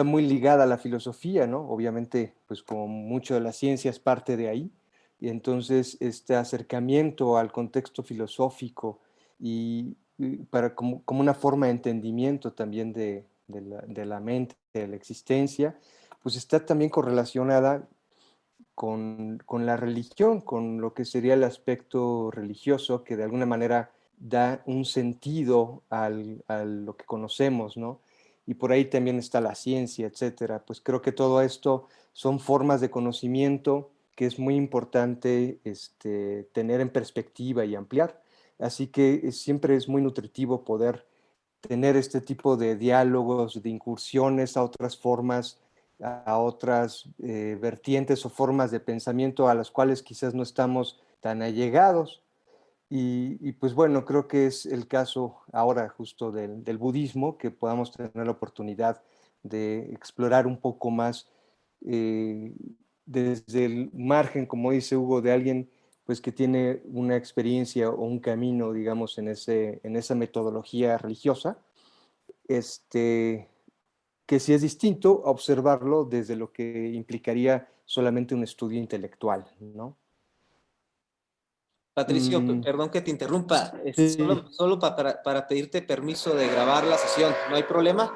muy ligada a la filosofía, ¿no? Obviamente, pues como mucho de la ciencia es parte de ahí, y entonces este acercamiento al contexto filosófico y para como una forma de entendimiento también de la mente, de la existencia, pues está también correlacionada con la religión, con lo que sería el aspecto religioso, que de alguna manera da un sentido a lo que conocemos, ¿no? Y por ahí también está la ciencia, etcétera. Pues creo que todo esto son formas de conocimiento que es muy importante tener en perspectiva y ampliar. Así que siempre es muy nutritivo poder tener este tipo de diálogos, de incursiones a otras formas, a otras vertientes o formas de pensamiento a las cuales quizás no estamos tan allegados. Y pues bueno, creo que es el caso ahora justo del budismo, que podamos tener la oportunidad de explorar un poco más eh, desde el margen, como dice Hugo, de alguien pues que tiene una experiencia o un camino, digamos, en esa metodología religiosa, que sí es distinto a observarlo desde lo que implicaría solamente un estudio intelectual, ¿no? Patricio, Mm, perdón que te interrumpa, sí, solo para pedirte permiso de grabar la sesión, ¿no hay problema?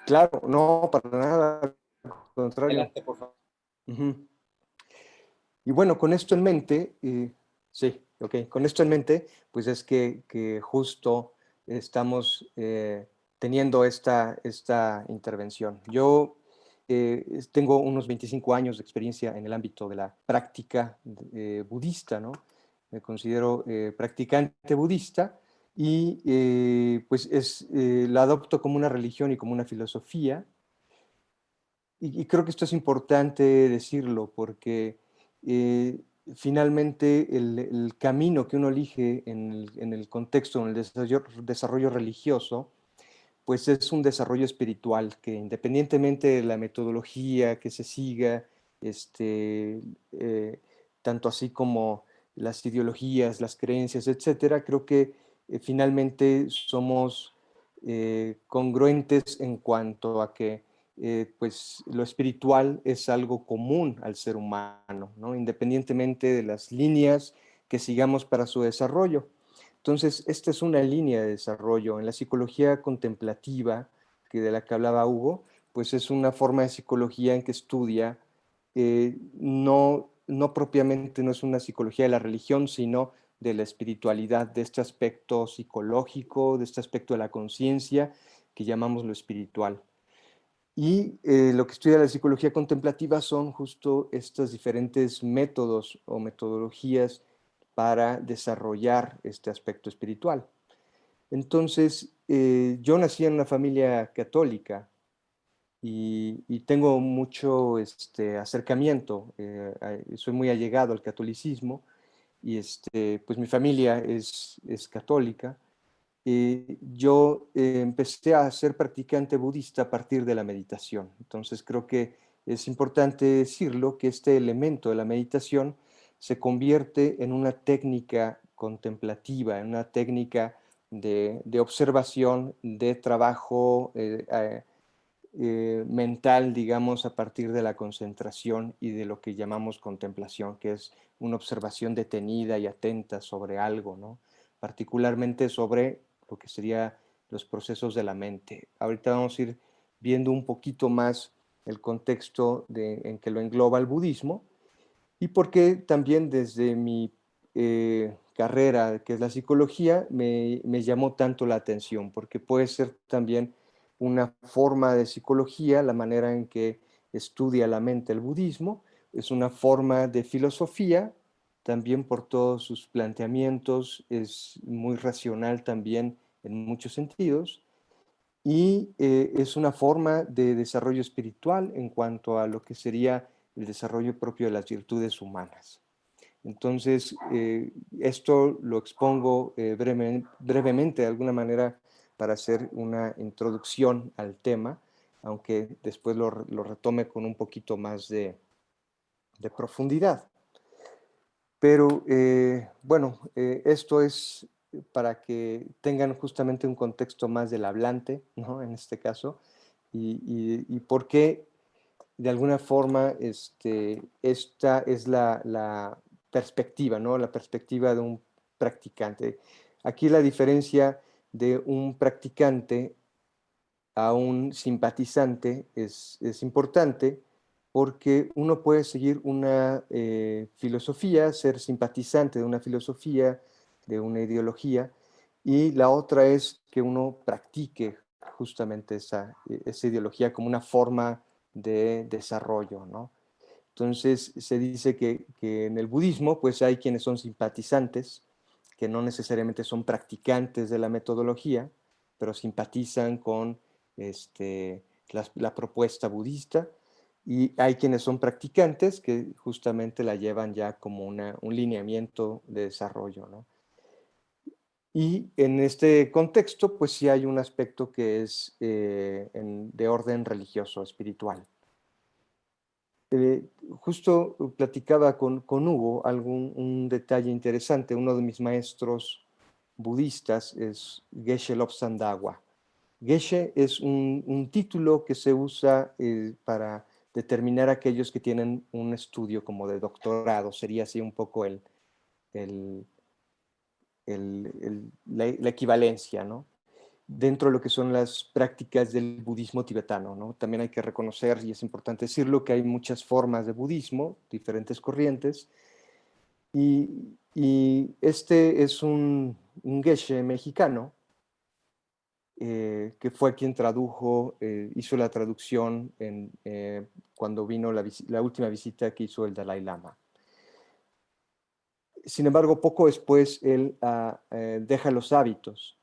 claro, no, para nada, al contrario. Adelante, por favor. Ujú. Y bueno, con esto en mente, sí, ok, con esto en mente, pues es que justo estamos teniendo esta intervención. Yo tengo unos 25 años de experiencia en el ámbito de la práctica budista, ¿no? Me considero practicante budista y pues la adopto como una religión y como una filosofía. Y creo que esto es importante decirlo porque finalmente el camino que uno elige en el contexto, en el desarrollo religioso, pues es un desarrollo espiritual que independientemente de la metodología que se siga, eh, tanto así como las ideologías, las creencias, etcétera, creo que finalmente somos congruentes en cuanto a que pues lo espiritual es algo común al ser humano, ¿no? Independientemente de las líneas que sigamos para su desarrollo. Entonces, esta es una línea de desarrollo. En la psicología contemplativa, de la que hablaba Hugo, pues es una forma de psicología en que estudia, no propiamente, no es una psicología de la religión, sino de la espiritualidad, de este aspecto psicológico, de este aspecto de la conciencia que llamamos lo espiritual. Y lo que estudia la psicología contemplativa son justo estos diferentes métodos o metodologías para desarrollar este aspecto espiritual. Entonces, yo nací en una familia católica y tengo mucho acercamiento, soy muy allegado al catolicismo y pues mi familia es católica. Yo empecé a ser practicante budista a partir de la meditación. Entonces creo que es importante decirlo que este elemento de la meditación se convierte en una técnica contemplativa, en una técnica de observación, de trabajo mental, digamos, a partir de la concentración y de lo que llamamos contemplación, que es una observación detenida y atenta sobre algo, ¿no? Particularmente sobre lo que serían los procesos de la mente. Ahorita vamos a ir viendo un poquito más el contexto en que lo engloba el budismo y por qué también desde mi carrera, que es la psicología, me llamó tanto la atención, porque puede ser también una forma de psicología, la manera en que estudia la mente el budismo, es una forma de filosofía, también por todos sus planteamientos, es muy racional también en muchos sentidos, y es una forma de desarrollo espiritual en cuanto a lo que sería el desarrollo propio de las virtudes humanas. Entonces, esto lo expongo brevemente de alguna manera para hacer una introducción al tema, aunque después lo retome con un poquito más de profundidad. Pero bueno, esto es para que tengan justamente un contexto más del hablante, ¿no? En este caso, y por qué de alguna forma esta es la perspectiva, ¿no? La perspectiva de un practicante. Aquí la diferencia de un practicante a un simpatizante es importante porque uno puede seguir una filosofía, ser simpatizante de una filosofía, de una ideología, y la otra es que uno practique justamente esa ideología como una forma de desarrollo, ¿no? Entonces se dice que en el budismo pues hay quienes son simpatizantes, que no necesariamente son practicantes de la metodología, pero simpatizan con la propuesta budista, y hay quienes son practicantes que justamente la llevan ya como un lineamiento de desarrollo, ¿no? Y en este contexto, pues sí hay un aspecto que es de orden religioso, espiritual. Justo platicaba con Hugo un detalle interesante. Uno de mis maestros budistas es Geshe Lobsang Dawa. Geshe es un título que se usa para determinar a aquellos que tienen un estudio como de doctorado. Sería así un poco el, la equivalencia, ¿no? Dentro de lo que son las prácticas del budismo tibetano, ¿no? También hay que reconocer, y es importante decirlo, que hay muchas formas de budismo, diferentes corrientes, y este es un geshe mexicano que fue quien tradujo, hizo la traducción cuando vino la última visita que hizo el Dalai Lama. Sin embargo, poco después él deja los hábitos,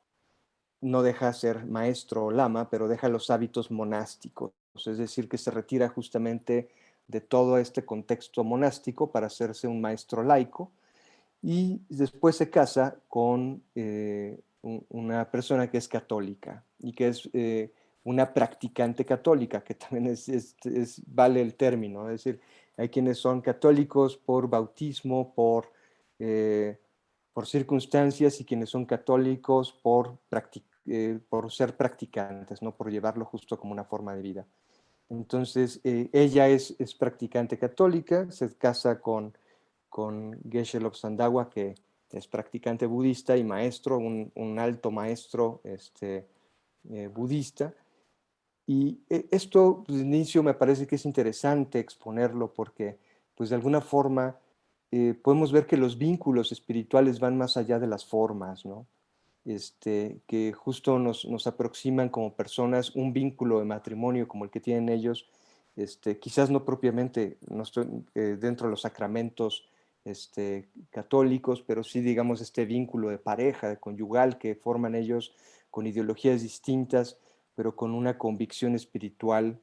no deja ser maestro o lama, pero deja los hábitos monásticos, es decir, que se retira justamente de todo este contexto monástico para hacerse un maestro laico, y después se casa con una persona que es católica y que es una practicante católica, que también vale el término, es decir, hay quienes son católicos por bautismo, eh, por circunstancias, y quienes son católicos por ser practicantes, no por llevarlo justo como una forma de vida. Entonces, ella es practicante católica, se casa con Geshe Lobsang Dawa, que es practicante budista y maestro, un alto maestro budista. Y esto, pues, de inicio, me parece que es interesante exponerlo porque, pues, de alguna forma, podemos ver que los vínculos espirituales van más allá de las formas, ¿no? Que justo nos aproximan como personas un vínculo de matrimonio como el que tienen ellos, quizás no propiamente no estoy, dentro de los sacramentos católicos, pero sí, digamos, este vínculo de pareja, de conyugal que forman ellos con ideologías distintas, pero con una convicción espiritual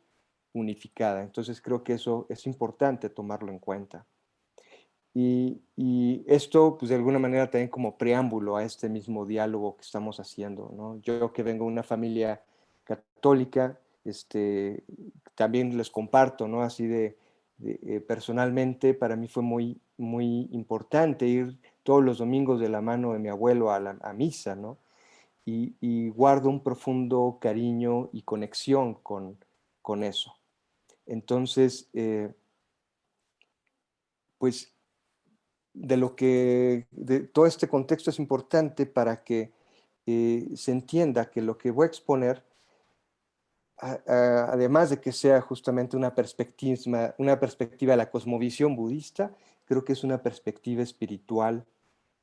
unificada. Entonces creo que eso es importante tomarlo en cuenta. Y esto, pues de alguna manera también como preámbulo a este mismo diálogo que estamos haciendo, ¿no? Yo que vengo de una familia católica, también les comparto, ¿no? Así personalmente, para mí fue muy, muy importante ir todos los domingos de la mano de mi abuelo a misa, ¿no? Y guardo un profundo cariño y conexión con eso. Entonces, pues de todo este contexto es importante para que se entienda que lo que voy a exponer, además de que sea justamente una perspectiva de la cosmovisión budista, creo que es una perspectiva espiritual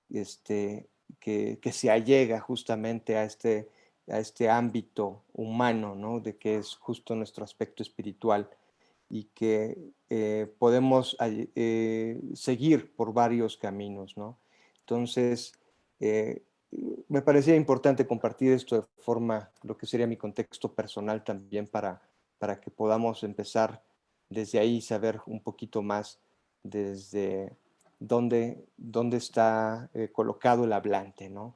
que se allega justamente a este ámbito humano, ¿no? De que es justo nuestro aspecto espiritual, y que podemos seguir por varios caminos, ¿no? Entonces, eh, me parecía importante compartir esto de forma, lo que sería mi contexto personal también, para que podamos empezar desde ahí, saber un poquito más desde dónde está colocado el hablante, ¿no?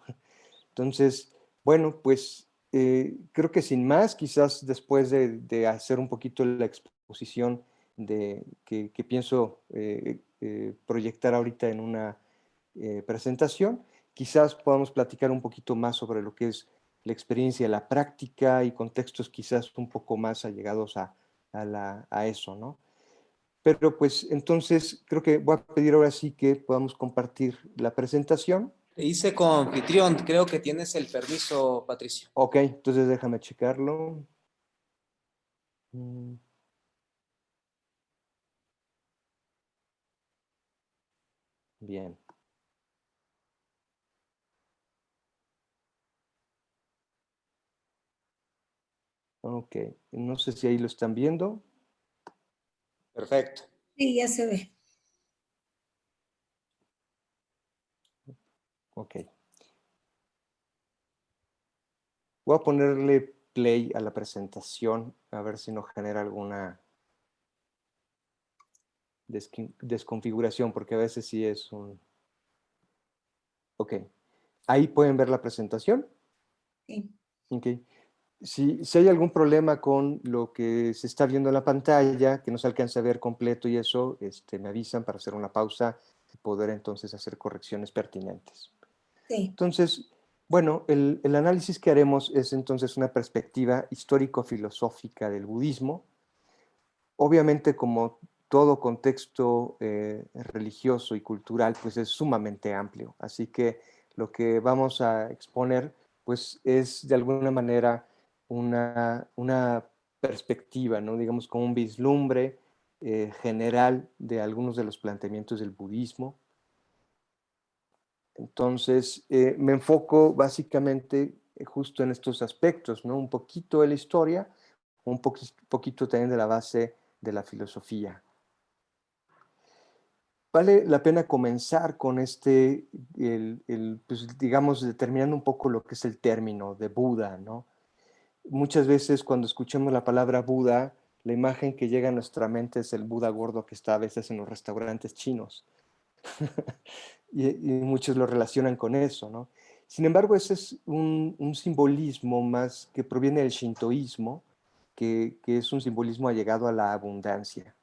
Entonces, bueno, pues creo que sin más, quizás después de hacer un poquito la exposición que pienso proyectar ahorita en una presentación, quizás podamos platicar un poquito más sobre lo que es la experiencia, la práctica y contextos quizás un poco más allegados a eso, ¿no? Pero pues entonces creo que voy a pedir ahora sí que podamos compartir la presentación. Te hice como anfitrión, creo que tienes el permiso, Patricio. Ok, entonces déjame checarlo. Mm, Bien, ok. No sé si ahí lo están viendo. Perfecto. Sí, ya se ve. Ok. Voy a ponerle play a la presentación a ver si nos genera alguna desconfiguración, porque a veces sí es un... Ok. Ahí pueden ver la presentación. Sí. Ok. Si hay algún problema con lo que se está viendo en la pantalla, que no se alcanza a ver completo y eso, me avisan para hacer una pausa y poder entonces hacer correcciones pertinentes. Sí. Entonces, bueno, el análisis que haremos es entonces una perspectiva histórico-filosófica del budismo. Obviamente, como todo contexto religioso y cultural, pues es sumamente amplio. Así que lo que vamos a exponer, pues es de alguna manera una perspectiva, ¿no? Digamos, como un vislumbre general de algunos de los planteamientos del budismo. Entonces, me enfoco básicamente justo en estos aspectos, ¿no? Un poquito de la historia, un poquito también de la base de la filosofía. Vale la pena comenzar con pues, digamos, determinando un poco lo que es el término de Buda, ¿no? Muchas veces cuando escuchamos la palabra Buda, la imagen que llega a nuestra mente es el Buda gordo que está a veces en los restaurantes chinos. Y muchos lo relacionan con eso, ¿no? Sin embargo, ese es un simbolismo más que proviene del shintoísmo, que es un simbolismo allegado a la abundancia,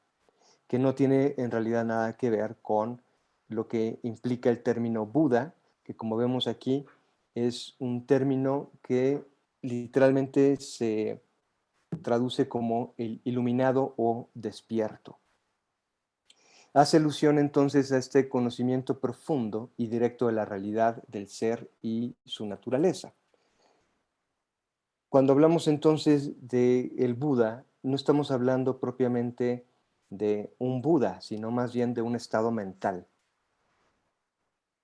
que no tiene en realidad nada que ver con lo que implica el término Buda, que como vemos aquí es un término que literalmente se traduce como el iluminado o despierto. Hace alusión entonces a este conocimiento profundo y directo de la realidad del ser y su naturaleza. Cuando hablamos entonces de el Buda, no estamos hablando propiamente de un Buda, sino más bien de un estado mental.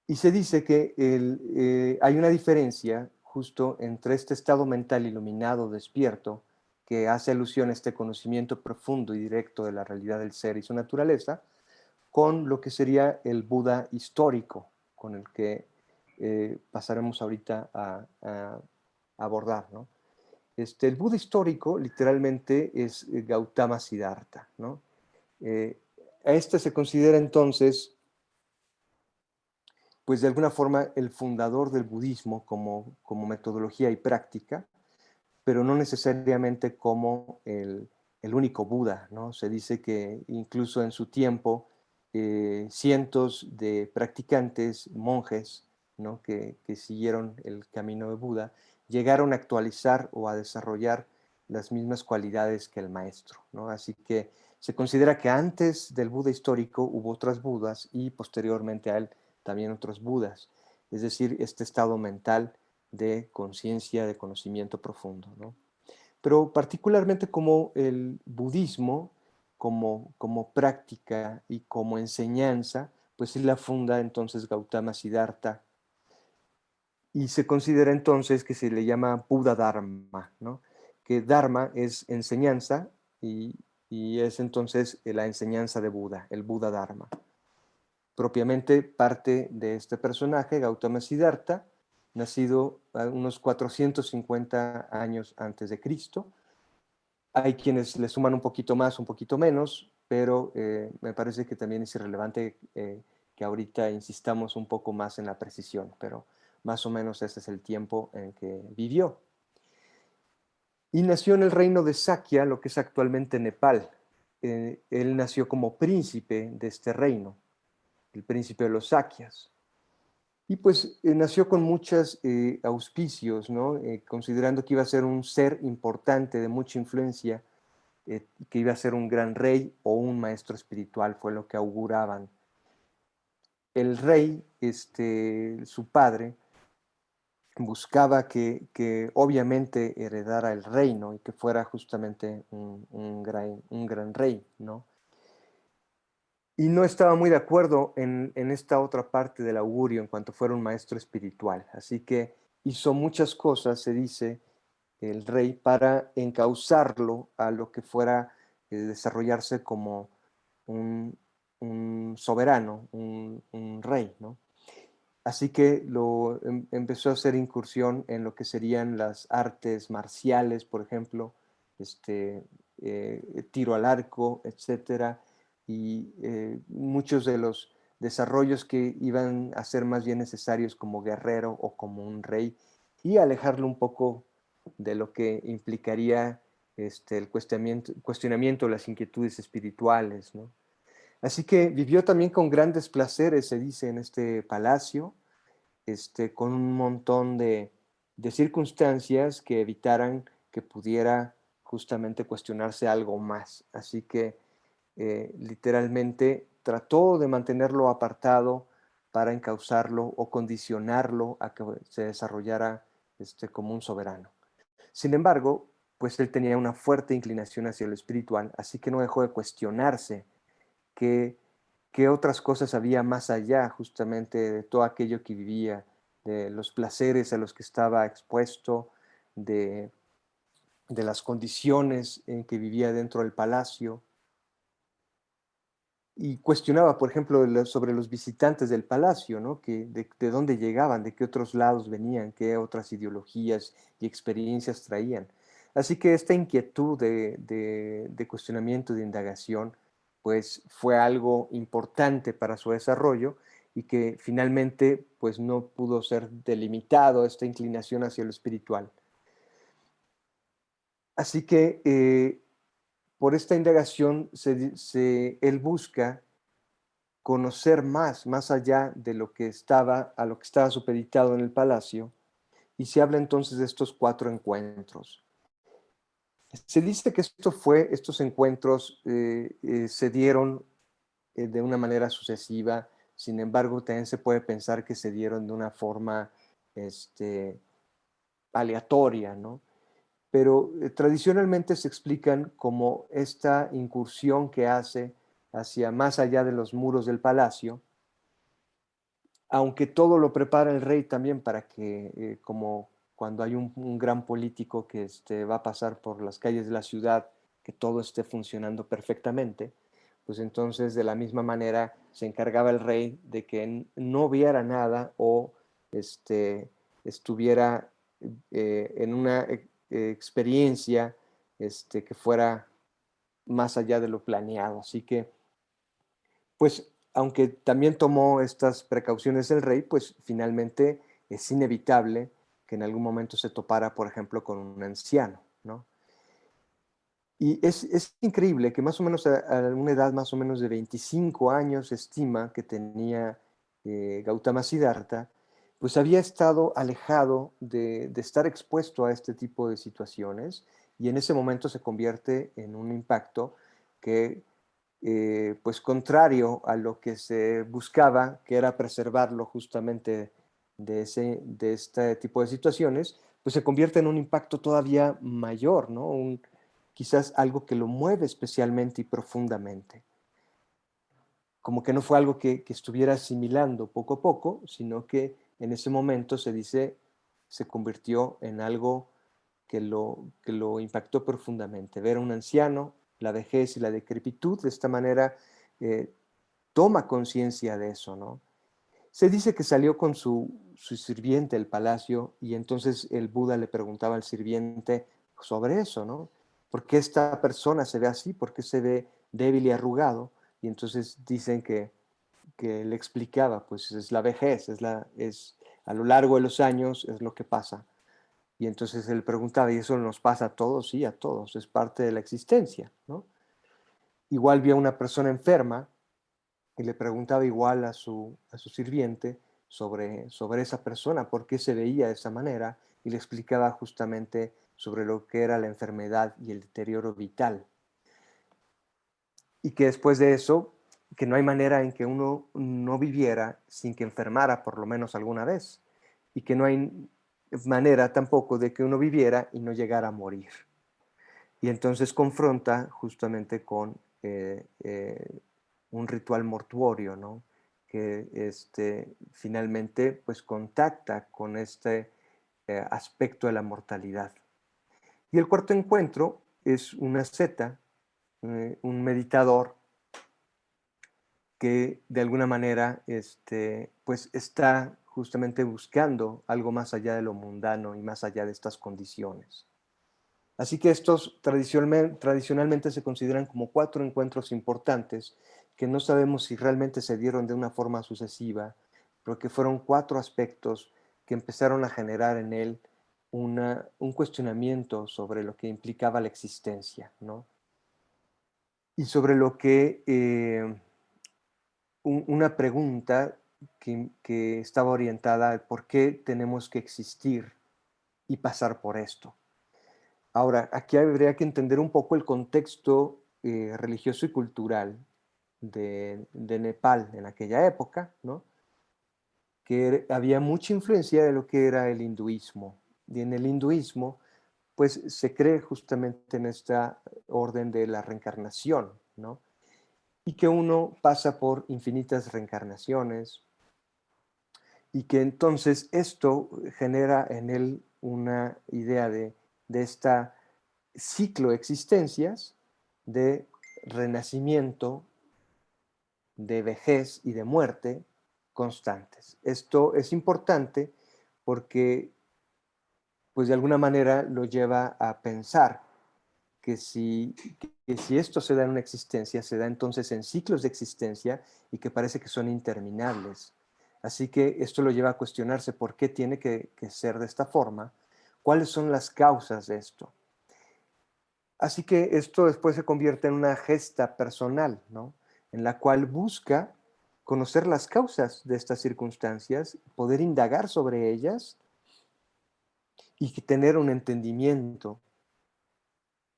Y se dice que hay una diferencia justo entre este estado mental iluminado, despierto, que hace alusión a este conocimiento profundo y directo de la realidad del ser y su naturaleza, con lo que sería el Buda histórico, con el que pasaremos ahorita a abordar, ¿no? El Buda histórico literalmente es Gautama Siddhartha, ¿no? Eh, a este se considera entonces, pues de alguna forma, el fundador del budismo como metodología y práctica, pero no necesariamente como el único Buda, ¿no? Se dice que incluso en su tiempo cientos de practicantes, monjes, ¿no? que siguieron el camino de Buda, llegaron a actualizar o a desarrollar las mismas cualidades que el maestro, ¿no? Así que se considera que antes del Buda histórico hubo otras Budas y posteriormente a él también otros Budas, es decir, este estado mental de conciencia, de conocimiento profundo, ¿no? Pero particularmente como el budismo, como práctica y como enseñanza, pues sí la funda entonces Gautama Siddhartha y se considera entonces que se le llama Buda Dharma, ¿no? Que Dharma es enseñanza y es entonces la enseñanza de Buda, el Buda Dharma. Propiamente parte de este personaje, Gautama Siddhartha, nacido a unos 450 años antes de Cristo. Hay quienes le suman un poquito más, un poquito menos, pero me parece que también es irrelevante que ahorita insistamos un poco más en la precisión, pero más o menos ese es el tiempo en que vivió. Y nació en el reino de Sakya, lo que es actualmente Nepal. Él nació como príncipe de este reino, el príncipe de los Sakyas. Y pues nació con muchos auspicios, ¿no? Considerando que iba a ser un ser importante de mucha influencia, que iba a ser un gran rey o un maestro espiritual, fue lo que auguraban. El rey, su padre, buscaba que obviamente heredara el reino y que fuera justamente un gran rey, ¿no? Y no estaba muy de acuerdo en esta otra parte del augurio en cuanto fuera un maestro espiritual. Así que hizo muchas cosas, se dice, el rey, para encauzarlo a lo que fuera desarrollarse como un, un soberano, un rey, ¿no? Así que empezó a hacer incursión en lo que serían las artes marciales, por ejemplo, tiro al arco, etcétera, y muchos de los desarrollos que iban a ser más bien necesarios como guerrero o como un rey, y alejarlo un poco de lo que implicaría el cuestionamiento de las inquietudes espirituales, ¿no? Así que vivió también con grandes placeres, se dice, en este palacio, con un montón de circunstancias que evitaran que pudiera justamente cuestionarse algo más. Así que literalmente trató de mantenerlo apartado para encauzarlo o condicionarlo a que se desarrollara como un soberano. Sin embargo, pues él tenía una fuerte inclinación hacia lo espiritual, así que no dejó de cuestionarse qué, qué otras cosas había más allá justamente de todo aquello que vivía, de los placeres a los que estaba expuesto, de, de las condiciones en que vivía dentro del palacio, y cuestionaba, por ejemplo, sobre los visitantes del palacio, ¿no? De dónde llegaban, de qué otros lados venían, qué otras ideologías y experiencias traían. Así que esta inquietud de cuestionamiento, de indagación, pues fue algo importante para su desarrollo y que finalmente pues no pudo ser delimitado esta inclinación hacia lo espiritual. Así que por esta indagación él busca conocer más allá de lo que estaba, a lo que estaba supeditado en el palacio, y se habla entonces de estos 4 encuentros. Se dice que estos encuentros se dieron de una manera sucesiva, sin embargo, también se puede pensar que se dieron de una forma este, aleatoria, ¿no? Pero tradicionalmente se explican como esta incursión que hace hacia más allá de los muros del palacio, aunque todo lo prepara el rey también para que, como cuando hay un gran político que va a pasar por las calles de la ciudad, que todo esté funcionando perfectamente, pues entonces de la misma manera se encargaba el rey de que no viera nada o estuviera en una experiencia que fuera más allá de lo planeado. Así que pues aunque también tomó estas precauciones el rey, pues finalmente es inevitable que en algún momento se topara, por ejemplo, con un anciano, ¿no? Y es increíble que más o menos a una edad más o menos de 25 años se estima que tenía Gautama Siddhartha, pues había estado alejado de estar expuesto a este tipo de situaciones y en ese momento se convierte en un impacto que pues contrario a lo que se buscaba, que era preservarlo justamente de este tipo de situaciones, pues se convierte en un impacto todavía mayor, ¿no? Quizás algo que lo mueve especialmente y profundamente. Como que no fue algo que estuviera asimilando poco a poco, sino que en ese momento se dice, se convirtió en algo que lo impactó profundamente. Ver a un anciano, la vejez y la decrepitud, de esta manera eh, toma conciencia de eso, ¿no? Se dice que salió con su sirviente al palacio y entonces el Buda le preguntaba al sirviente sobre eso, ¿no? ¿Por qué esta persona se ve así? ¿Por qué se ve débil y arrugado? Y entonces dicen que le explicaba, pues es la vejez, es a lo largo de los años es lo que pasa. Y entonces él preguntaba, ¿y eso nos pasa a todos? Sí, a todos, es parte de la existencia, ¿no? Igual vio a una persona enferma y le preguntaba igual a su sirviente sobre esa persona, por qué se veía de esa manera, y le explicaba justamente sobre lo que era la enfermedad y el deterioro vital. Y que después de eso, que no hay manera en que uno no viviera sin que enfermara por lo menos alguna vez, y que no hay manera tampoco de que uno viviera y no llegara a morir. Y entonces confronta justamente con un ritual mortuorio, ¿no? Que finalmente pues contacta con este aspecto de la mortalidad. Y el cuarto encuentro es una asceta, un meditador que de alguna manera pues está justamente buscando algo más allá de lo mundano y más allá de estas condiciones. Así que estos tradicionalmente se consideran como 4 encuentros importantes que no sabemos si realmente se dieron de una forma sucesiva, pero que fueron 4 aspectos que empezaron a generar en él un cuestionamiento sobre lo que implicaba la existencia, ¿no? Y sobre lo que una pregunta que estaba orientada al por qué tenemos que existir y pasar por esto. Ahora, aquí habría que entender un poco el contexto religioso y cultural de Nepal en aquella época, ¿no? Que había mucha influencia de lo que era el hinduismo. Y en el hinduismo, pues se cree justamente en esta orden de la reencarnación, ¿no? Y que uno pasa por infinitas reencarnaciones y que entonces esto genera en él una idea de esta ciclo de existencias, de renacimiento, de vejez y de muerte constantes. Esto es importante porque, pues de alguna manera, lo lleva a pensar que si esto se da en una existencia, se da entonces en ciclos de existencia y que parece que son interminables. Así que esto lo lleva a cuestionarse por qué tiene que ser de esta forma, cuáles son las causas de esto. Así que esto después se convierte en una gesta personal, ¿no? En la cual busca conocer las causas de estas circunstancias, poder indagar sobre ellas y tener un entendimiento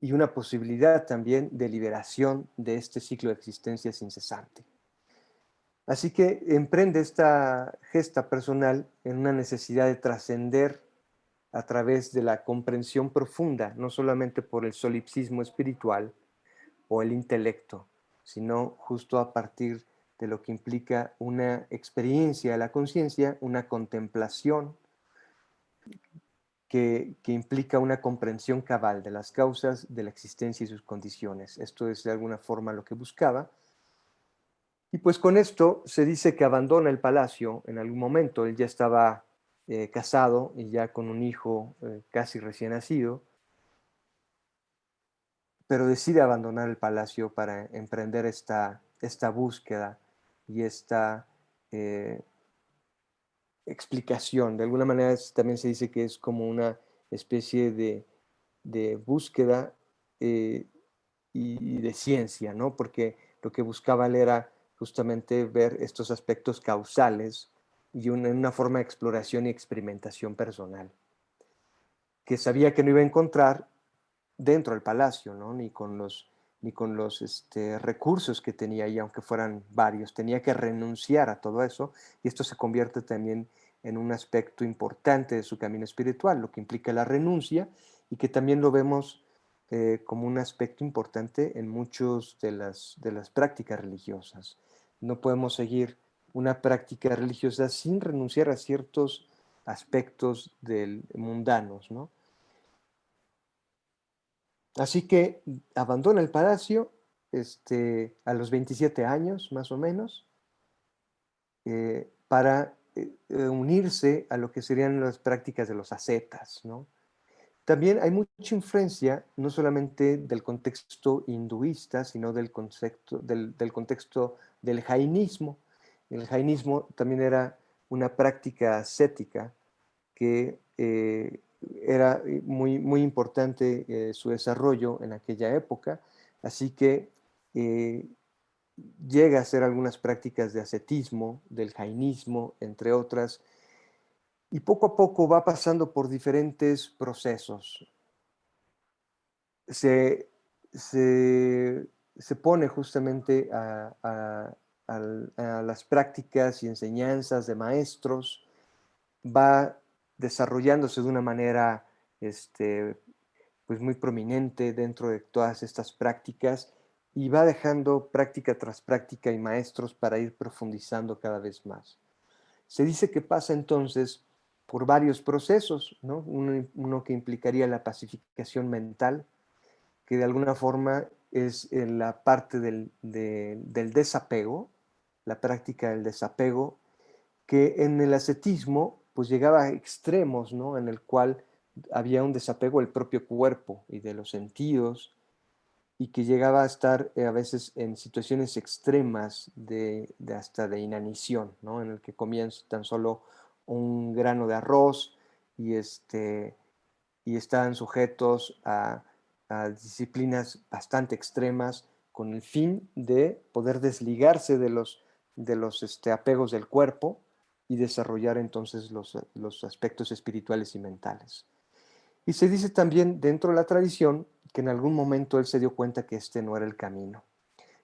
y una posibilidad también de liberación de este ciclo de existencias incesante. Así que emprende esta gesta personal en una necesidad de trascender a través de la comprensión profunda, no solamente por el solipsismo espiritual o el intelecto, sino justo a partir de lo que implica una experiencia de la conciencia, una contemplación que implica una comprensión cabal de las causas de la existencia y sus condiciones. Esto es de alguna forma lo que buscaba. Y pues con esto se dice que abandona el palacio en algún momento. Él ya estaba casado y ya con un hijo casi recién nacido, pero decide abandonar el palacio para emprender esta búsqueda y esta eh, explicación. De alguna manera también se dice que es como una especie de búsqueda eh, y de ciencia, ¿no? Porque lo que buscaba él era justamente ver estos aspectos causales y una forma de exploración y experimentación personal, que sabía que no iba a encontrar dentro del palacio, ¿no? Ni con los recursos que tenía ahí, aunque fueran varios. Tenía que renunciar a todo eso y esto se convierte también en un aspecto importante de su camino espiritual, lo que implica la renuncia y que también lo vemos como un aspecto importante en muchas de las prácticas religiosas. No podemos seguir una práctica religiosa sin renunciar a ciertos aspectos mundanos, ¿no? Así que abandona el palacio a los 27 años, más o menos, para unirse a lo que serían las prácticas de los ascetas, ¿no? También hay mucha influencia, no solamente del contexto hinduista, sino del contexto del jainismo. El jainismo también era una práctica ascética que era muy, muy importante su desarrollo en aquella época, así que llega a hacer algunas prácticas de ascetismo, del jainismo, entre otras, y poco a poco va pasando por diferentes procesos. Se, se, se pone justamente a las prácticas y enseñanzas de maestros, va desarrollándose de una manera pues muy prominente dentro de todas estas prácticas y va dejando práctica tras práctica y maestros para ir profundizando cada vez más. Se dice que pasa entonces por varios procesos, ¿no? Uno que implicaría la pacificación mental, que de alguna forma es la parte del desapego, la práctica del desapego, que en el ascetismo pues llegaba a extremos, ¿no? En el cual había un desapego del propio cuerpo y de los sentidos, y que llegaba a estar a veces en situaciones extremas hasta de inanición, ¿no? En el que comían tan solo un grano de arroz y, y estaban sujetos a disciplinas bastante extremas con el fin de poder desligarse de los apegos del cuerpo y desarrollar entonces los aspectos espirituales y mentales. Y se dice también dentro de la tradición que en algún momento él se dio cuenta que este no era el camino.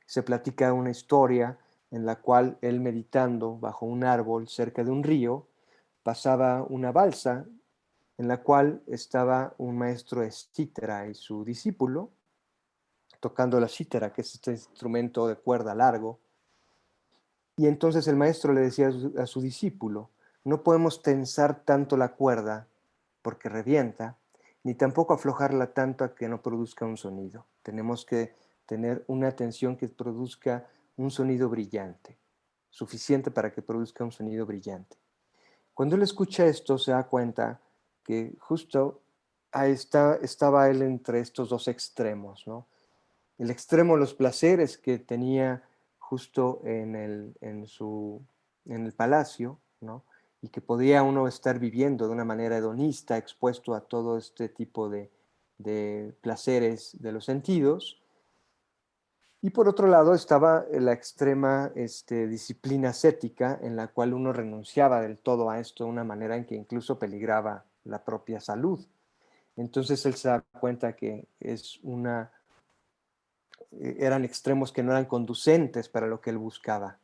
Se platica una historia en la cual él, meditando bajo un árbol cerca de un río, pasaba una balsa en la cual estaba un maestro de cítara y su discípulo tocando la cítara, que es este instrumento de cuerda largo. Y entonces el maestro le decía a su discípulo: no podemos tensar tanto la cuerda porque revienta, ni tampoco aflojarla tanto a que no produzca un sonido. Tenemos que tener una tensión que produzca un sonido brillante, suficiente para que produzca un sonido brillante. Cuando él escucha esto, se da cuenta que justo ahí estaba él entre estos dos extremos, ¿no? El extremo de los placeres que tenía justo en el palacio, ¿no? Y que podía uno estar viviendo de una manera hedonista, expuesto a todo este tipo de placeres de los sentidos. Y por otro lado estaba la extrema disciplina ascética, en la cual uno renunciaba del todo a esto de una manera en que incluso peligraba la propia salud. Entonces él se da cuenta que eran extremos que no eran conducentes para lo que él buscaba.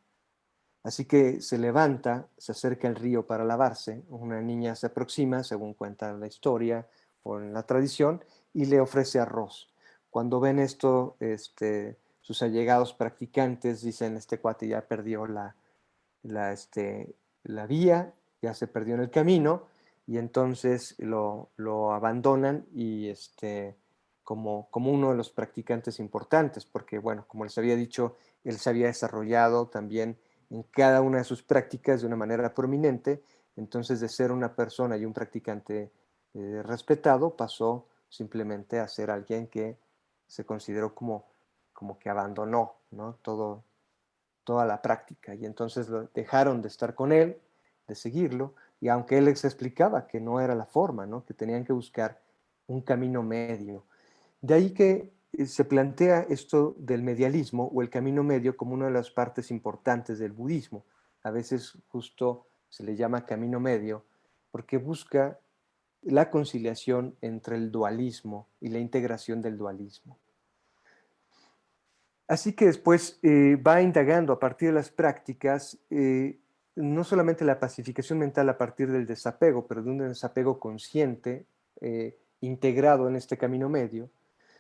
Así que se levanta, se acerca al río para lavarse, una niña se aproxima, según cuenta la historia o en la tradición, y le ofrece arroz. Cuando ven esto, sus allegados practicantes dicen: este cuate ya perdió la vía, ya se perdió en el camino, y entonces lo abandonan y como uno de los practicantes importantes, porque bueno, como les había dicho, él se había desarrollado también en cada una de sus prácticas de una manera prominente. Entonces, de ser una persona y un practicante respetado, pasó simplemente a ser alguien que se consideró como que abandonó, ¿no? Toda la práctica, y entonces dejaron de estar con él, de seguirlo, y aunque él les explicaba que no era la forma, ¿no? Que tenían que buscar un camino medio. De ahí que se plantea esto del medialismo o el camino medio como una de las partes importantes del budismo. A veces justo se le llama camino medio porque busca la conciliación entre el dualismo y la integración del dualismo. Así que después va indagando a partir de las prácticas, no solamente la pacificación mental a partir del desapego, pero de un desapego consciente, integrado en este camino medio,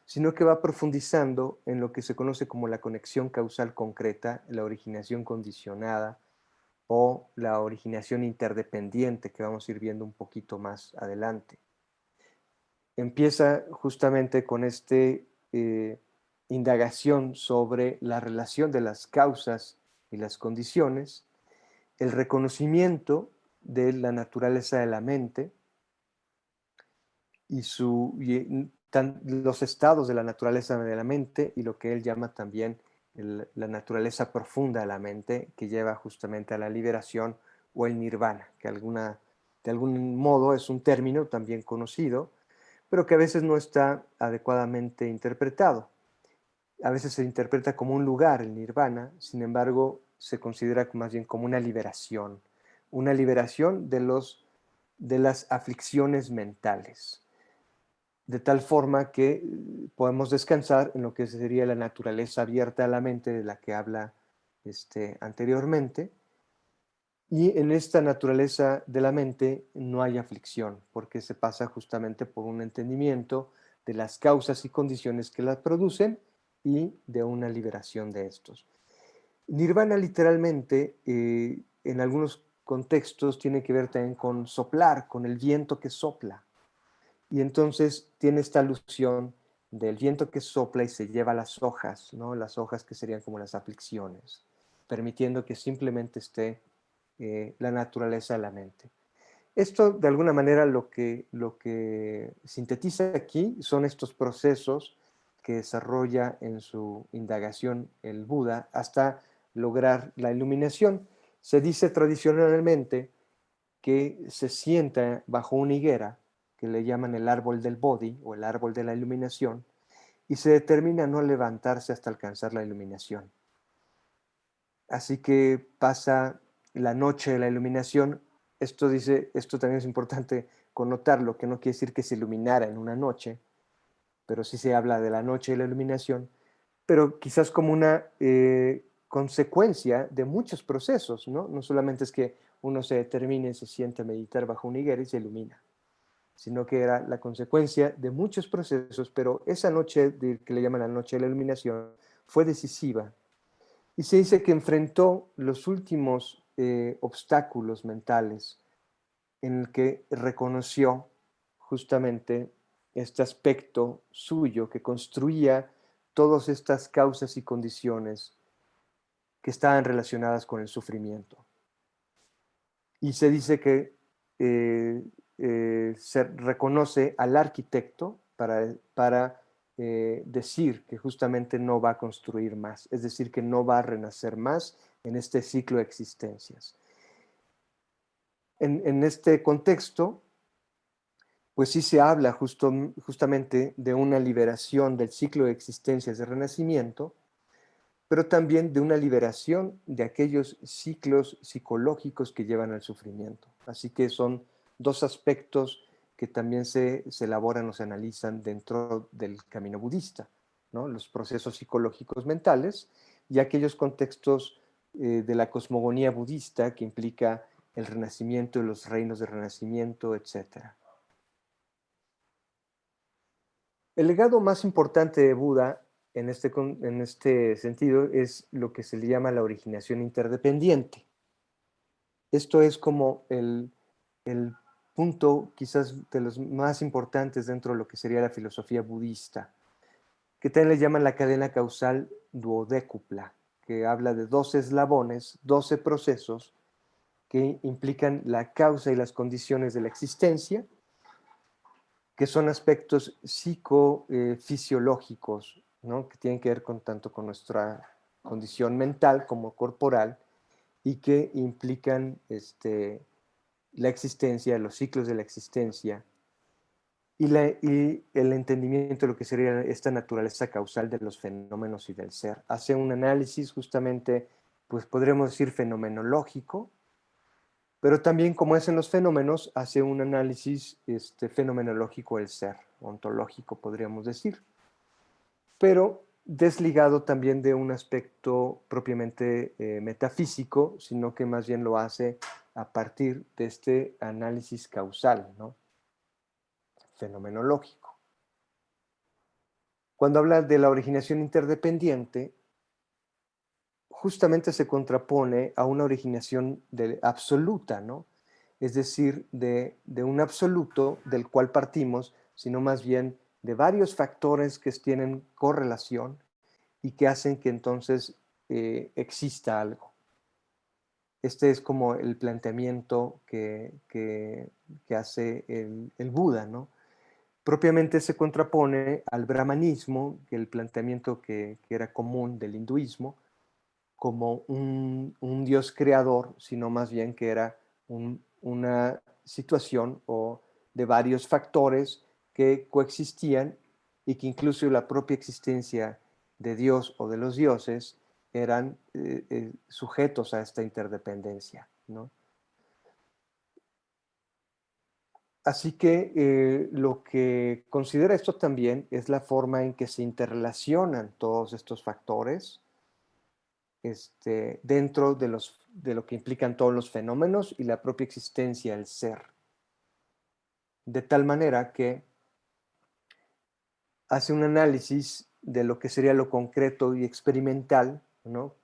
sino que va profundizando en lo que se conoce como la conexión causal concreta, la originación condicionada o la originación interdependiente, que vamos a ir viendo un poquito más adelante. Empieza justamente con indagación sobre la relación de las causas y las condiciones, el reconocimiento de la naturaleza de la mente los estados de la naturaleza de la mente y lo que él llama también la naturaleza profunda de la mente, que lleva justamente a la liberación o el nirvana, que de algún modo es un término también conocido, pero que a veces no está adecuadamente interpretado. a veces se interpreta como un lugar, el nirvana, sin embargo, se considera más bien como una liberación de las aflicciones mentales, de tal forma que podemos descansar en lo que sería la naturaleza abierta a la mente de la que habla anteriormente, y en esta naturaleza de la mente no hay aflicción, porque se pasa justamente por un entendimiento de las causas y condiciones que las producen y de una liberación de estos. Nirvana literalmente, en algunos contextos, tiene que ver también con soplar, con el viento que sopla. Y entonces tiene esta alusión del viento que sopla y se lleva las hojas, ¿no? Las hojas que serían como las aflicciones, permitiendo que simplemente esté la naturaleza de la mente. Esto, de alguna manera, lo que sintetiza aquí son estos procesos que desarrolla en su indagación el Buda hasta lograr la iluminación. Se dice tradicionalmente que se sienta bajo una higuera, que le llaman el árbol del Bodhi o el árbol de la iluminación, y se determina no levantarse hasta alcanzar la iluminación. Así que pasa la noche de la iluminación. Esto también es importante connotarlo, que no quiere decir que se iluminara en una noche, pero sí se habla de la noche de la iluminación, pero quizás como una consecuencia de muchos procesos, ¿no? No solamente es que uno se determine, se siente a meditar bajo una higuera y se ilumina, sino que era la consecuencia de muchos procesos, pero esa noche que le llaman la noche de la iluminación fue decisiva. Y se dice que enfrentó los últimos obstáculos mentales en el que reconoció justamente este aspecto suyo que construía todas estas causas y condiciones que estaban relacionadas con el sufrimiento. Y se dice que eh, se reconoce al arquitecto para decir que justamente no va a construir más, es decir, que no va a renacer más en este ciclo de existencias. En este contexto, pues sí se habla justamente de una liberación del ciclo de existencias de renacimiento, pero también de una liberación de aquellos ciclos psicológicos que llevan al sufrimiento. Así que son dos aspectos que también se elaboran o se analizan dentro del camino budista, ¿no? Los procesos psicológicos mentales y aquellos contextos de la cosmogonía budista que implica el renacimiento y los reinos de renacimiento, etcétera. El legado más importante de Buda en este sentido es lo que se le llama la originación interdependiente. Esto es como el punto quizás de los más importantes dentro de lo que sería la filosofía budista, que también le llaman la cadena causal duodécupla, que habla de 12 eslabones, 12 procesos que implican la causa y las condiciones de la existencia, que son aspectos psicofisiológicos, ¿no? Que tienen que ver tanto con nuestra condición mental como corporal y que implican la existencia, los ciclos de la existencia y el entendimiento de lo que sería esta naturaleza causal de los fenómenos y del ser. Hace un análisis justamente, pues podríamos decir fenomenológico, pero también, como es en los fenómenos, hace un análisis fenomenológico del ser, ontológico podríamos decir, pero desligado también de un aspecto propiamente metafísico, sino que más bien lo hace a partir de este análisis causal, ¿no? Fenomenológico. Cuando habla de la originación interdependiente, justamente se contrapone a una originación absoluta, ¿no? Es decir, de un absoluto del cual partimos, sino más bien de varios factores que tienen correlación y que hacen que entonces exista algo. Este es como el planteamiento que hace el Buda, ¿no? Propiamente se contrapone al brahmanismo, que el planteamiento que era común del hinduismo, como un Dios creador, sino más bien que era una situación o de varios factores que coexistían y que incluso la propia existencia de Dios o de los dioses eran sujetos a esta interdependencia, ¿no? Así que lo que considera esto también es la forma en que se interrelacionan todos estos factores dentro de lo que implican todos los fenómenos y la propia existencia, el ser. De tal manera que hace un análisis de lo que sería lo concreto y experimental, ¿no?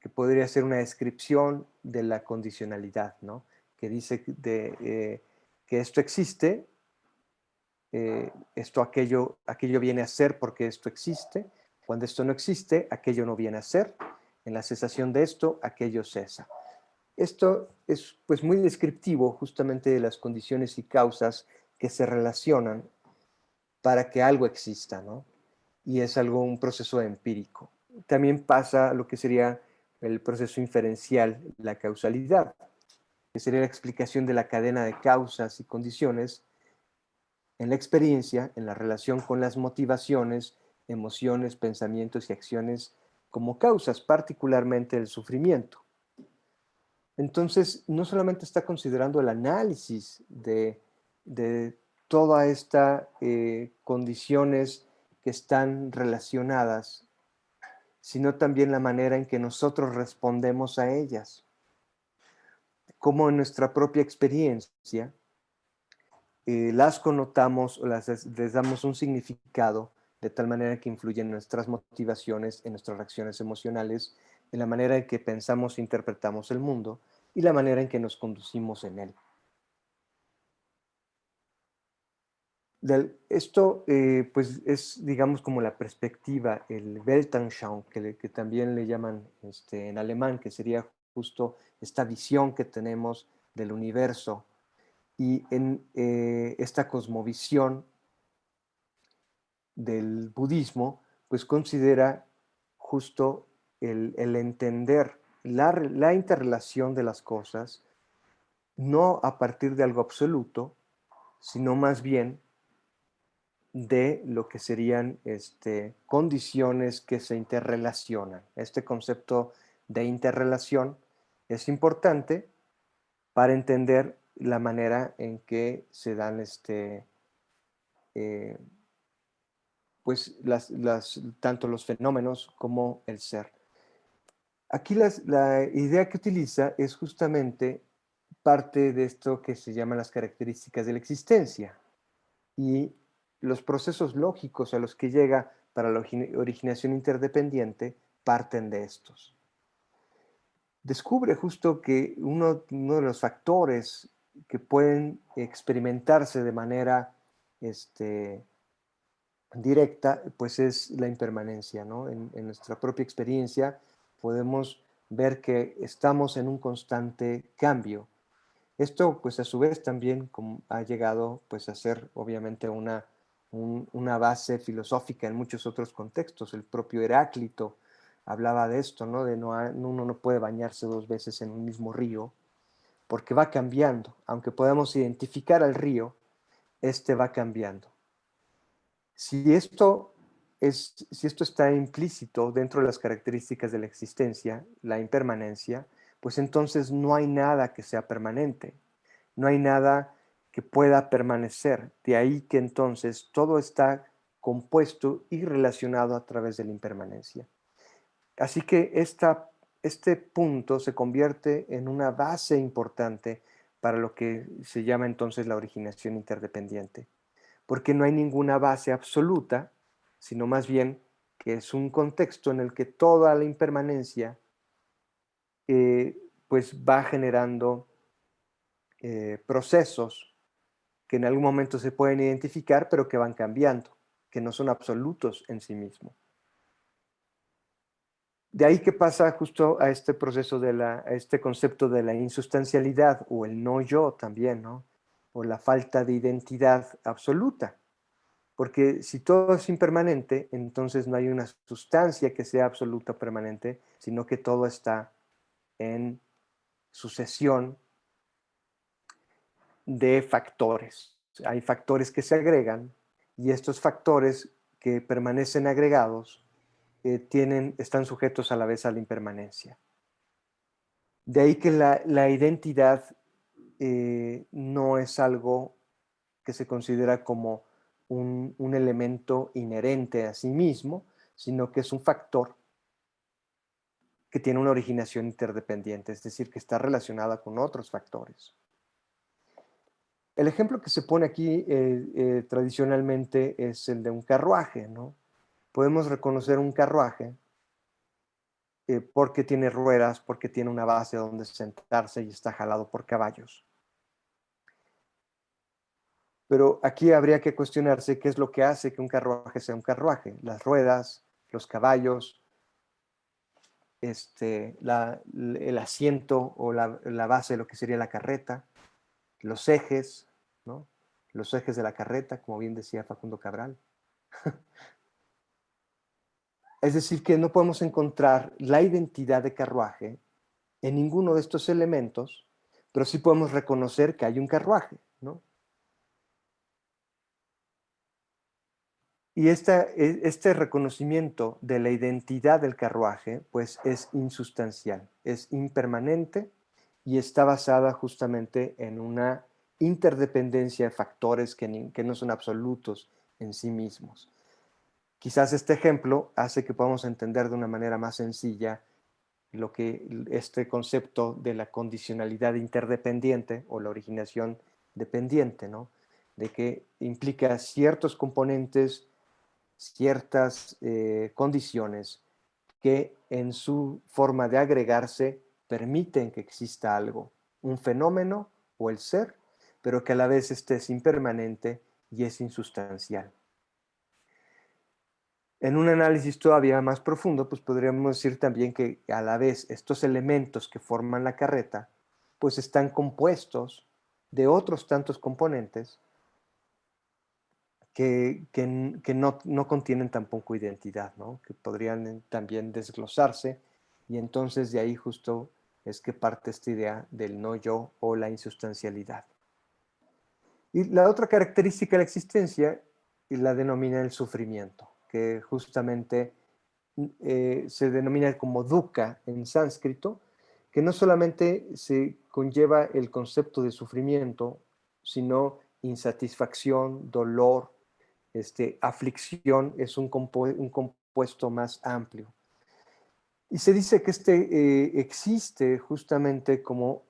Que podría ser una descripción de la condicionalidad, ¿no? Que dice que esto existe, aquello viene a ser porque esto existe. Cuando esto no existe, aquello no viene a ser. En la cesación de esto, aquello cesa. Esto es pues muy descriptivo justamente de las condiciones y causas que se relacionan para que algo exista, ¿no? Y es un proceso empírico. También pasa lo que sería el proceso inferencial, la causalidad, que sería la explicación de la cadena de causas y condiciones en la experiencia, en la relación con las motivaciones, emociones, pensamientos y acciones como causas, particularmente el sufrimiento. Entonces, no solamente está considerando el análisis de todas estas condiciones que están relacionadas, sino también la manera en que nosotros respondemos a ellas, cómo en nuestra propia experiencia las connotamos o les damos un significado de tal manera que influyen en nuestras motivaciones, en nuestras reacciones emocionales, en la manera en que pensamos e interpretamos el mundo y la manera en que nos conducimos en él. Esto pues es, digamos, como la perspectiva, el Weltanschauung, que también le llaman en alemán, que sería justo esta visión que tenemos del universo. Y en esta cosmovisión del budismo, pues considera justo el entender la interrelación de las cosas, no a partir de algo absoluto, sino más bien de lo que serían condiciones que se interrelacionan. Este concepto de interrelación es importante para entender la manera en que se dan eh, pues tanto los fenómenos como el ser. Aquí la idea que utiliza es justamente parte de esto que se llaman las características de la existencia y los procesos lógicos a los que llega para la originación interdependiente parten de estos. Descubre justo que uno de los factores que pueden experimentarse de manera directa, pues es la impermanencia, ¿no? En nuestra propia experiencia podemos ver que estamos en un constante cambio. Esto, pues a su vez también ha llegado pues a ser obviamente una base filosófica en muchos otros contextos. El propio Heráclito hablaba de esto, ¿no? Uno no puede bañarse dos veces en un mismo río porque va cambiando. Aunque podamos identificar al río, este va cambiando. Si esto está implícito dentro de las características de la existencia, la impermanencia, pues entonces no hay nada que sea permanente, no hay nada que pueda permanecer. De ahí que entonces todo está compuesto y relacionado a través de la impermanencia. Así que este punto se convierte en una base importante para lo que se llama entonces la originación interdependiente, porque no hay ninguna base absoluta, sino más bien que es un contexto en el que toda la impermanencia pues va generando procesos que en algún momento se pueden identificar, pero que van cambiando, que no son absolutos en sí mismos. De ahí que pasa justo a este proceso a este concepto de la insustancialidad o el no yo también, ¿no? O la falta de identidad absoluta. Porque si todo es impermanente, entonces no hay una sustancia que sea absoluta o permanente, sino que todo está en sucesión de factores. Hay factores que se agregan y estos factores que permanecen agregados están sujetos a la vez a la impermanencia. De ahí que la identidad no es algo que se considera como un elemento inherente a sí mismo, sino que es un factor que tiene una originación interdependiente, es decir, que está relacionada con otros factores. El ejemplo que se pone aquí tradicionalmente es el de un carruaje, ¿no? Podemos reconocer un carruaje porque tiene ruedas, porque tiene una base donde sentarse y está jalado por caballos. Pero aquí habría que cuestionarse qué es lo que hace que un carruaje sea un carruaje. Las ruedas, los caballos, el asiento o la base de lo que sería la carreta, los ejes, ¿no? Los ejes de la carreta, como bien decía Facundo Cabral. Es decir, que no podemos encontrar la identidad de carruaje en ninguno de estos elementos, pero sí podemos reconocer que hay un carruaje, ¿no? Y este reconocimiento de la identidad del carruaje, pues es insustancial, es impermanente y está basada justamente en una interdependencia de factores que no son absolutos en sí mismos. Quizás este ejemplo hace que podamos entender de una manera más sencilla lo que este concepto de la condicionalidad interdependiente o la originación dependiente, ¿no? De que implica ciertos componentes, ciertas condiciones que en su forma de agregarse permiten que exista algo, un fenómeno o el ser, pero que a la vez este es impermanente y es insustancial. En un análisis todavía más profundo, pues podríamos decir también que a la vez estos elementos que forman la carreta, pues están compuestos de otros tantos componentes que no contienen tampoco identidad, ¿no? Que podrían también desglosarse y entonces de ahí justo es que parte esta idea del no yo o la insustancialidad. Y la otra característica de la existencia la denomina el sufrimiento, que justamente se denomina como dukkha en sánscrito, que no solamente se conlleva el concepto de sufrimiento, sino insatisfacción, dolor, aflicción, es un compuesto más amplio. Y se dice que existe justamente como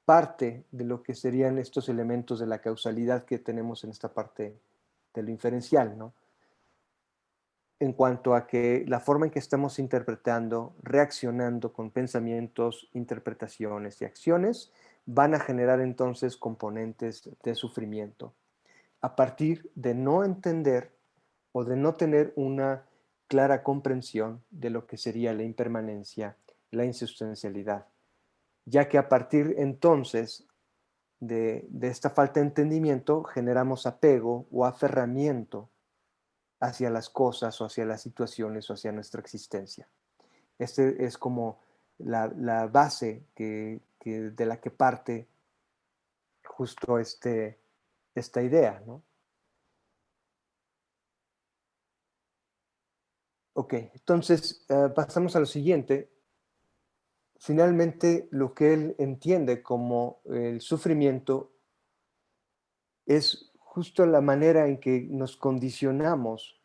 parte de lo que serían estos elementos de la causalidad que tenemos en esta parte de lo inferencial, ¿no? En cuanto a que la forma en que estamos interpretando, reaccionando con pensamientos, interpretaciones y acciones van a generar entonces componentes de sufrimiento a partir de no entender o de no tener una clara comprensión de lo que sería la impermanencia, la insustancialidad, ya que a partir entonces de esta falta de entendimiento generamos apego o aferramiento hacia las cosas o hacia las situaciones o hacia nuestra existencia. Este es como la base de la que parte justo esta idea, ¿no? Ok, entonces pasamos a lo siguiente. Finalmente, lo que él entiende como el sufrimiento es justo la manera en que nos condicionamos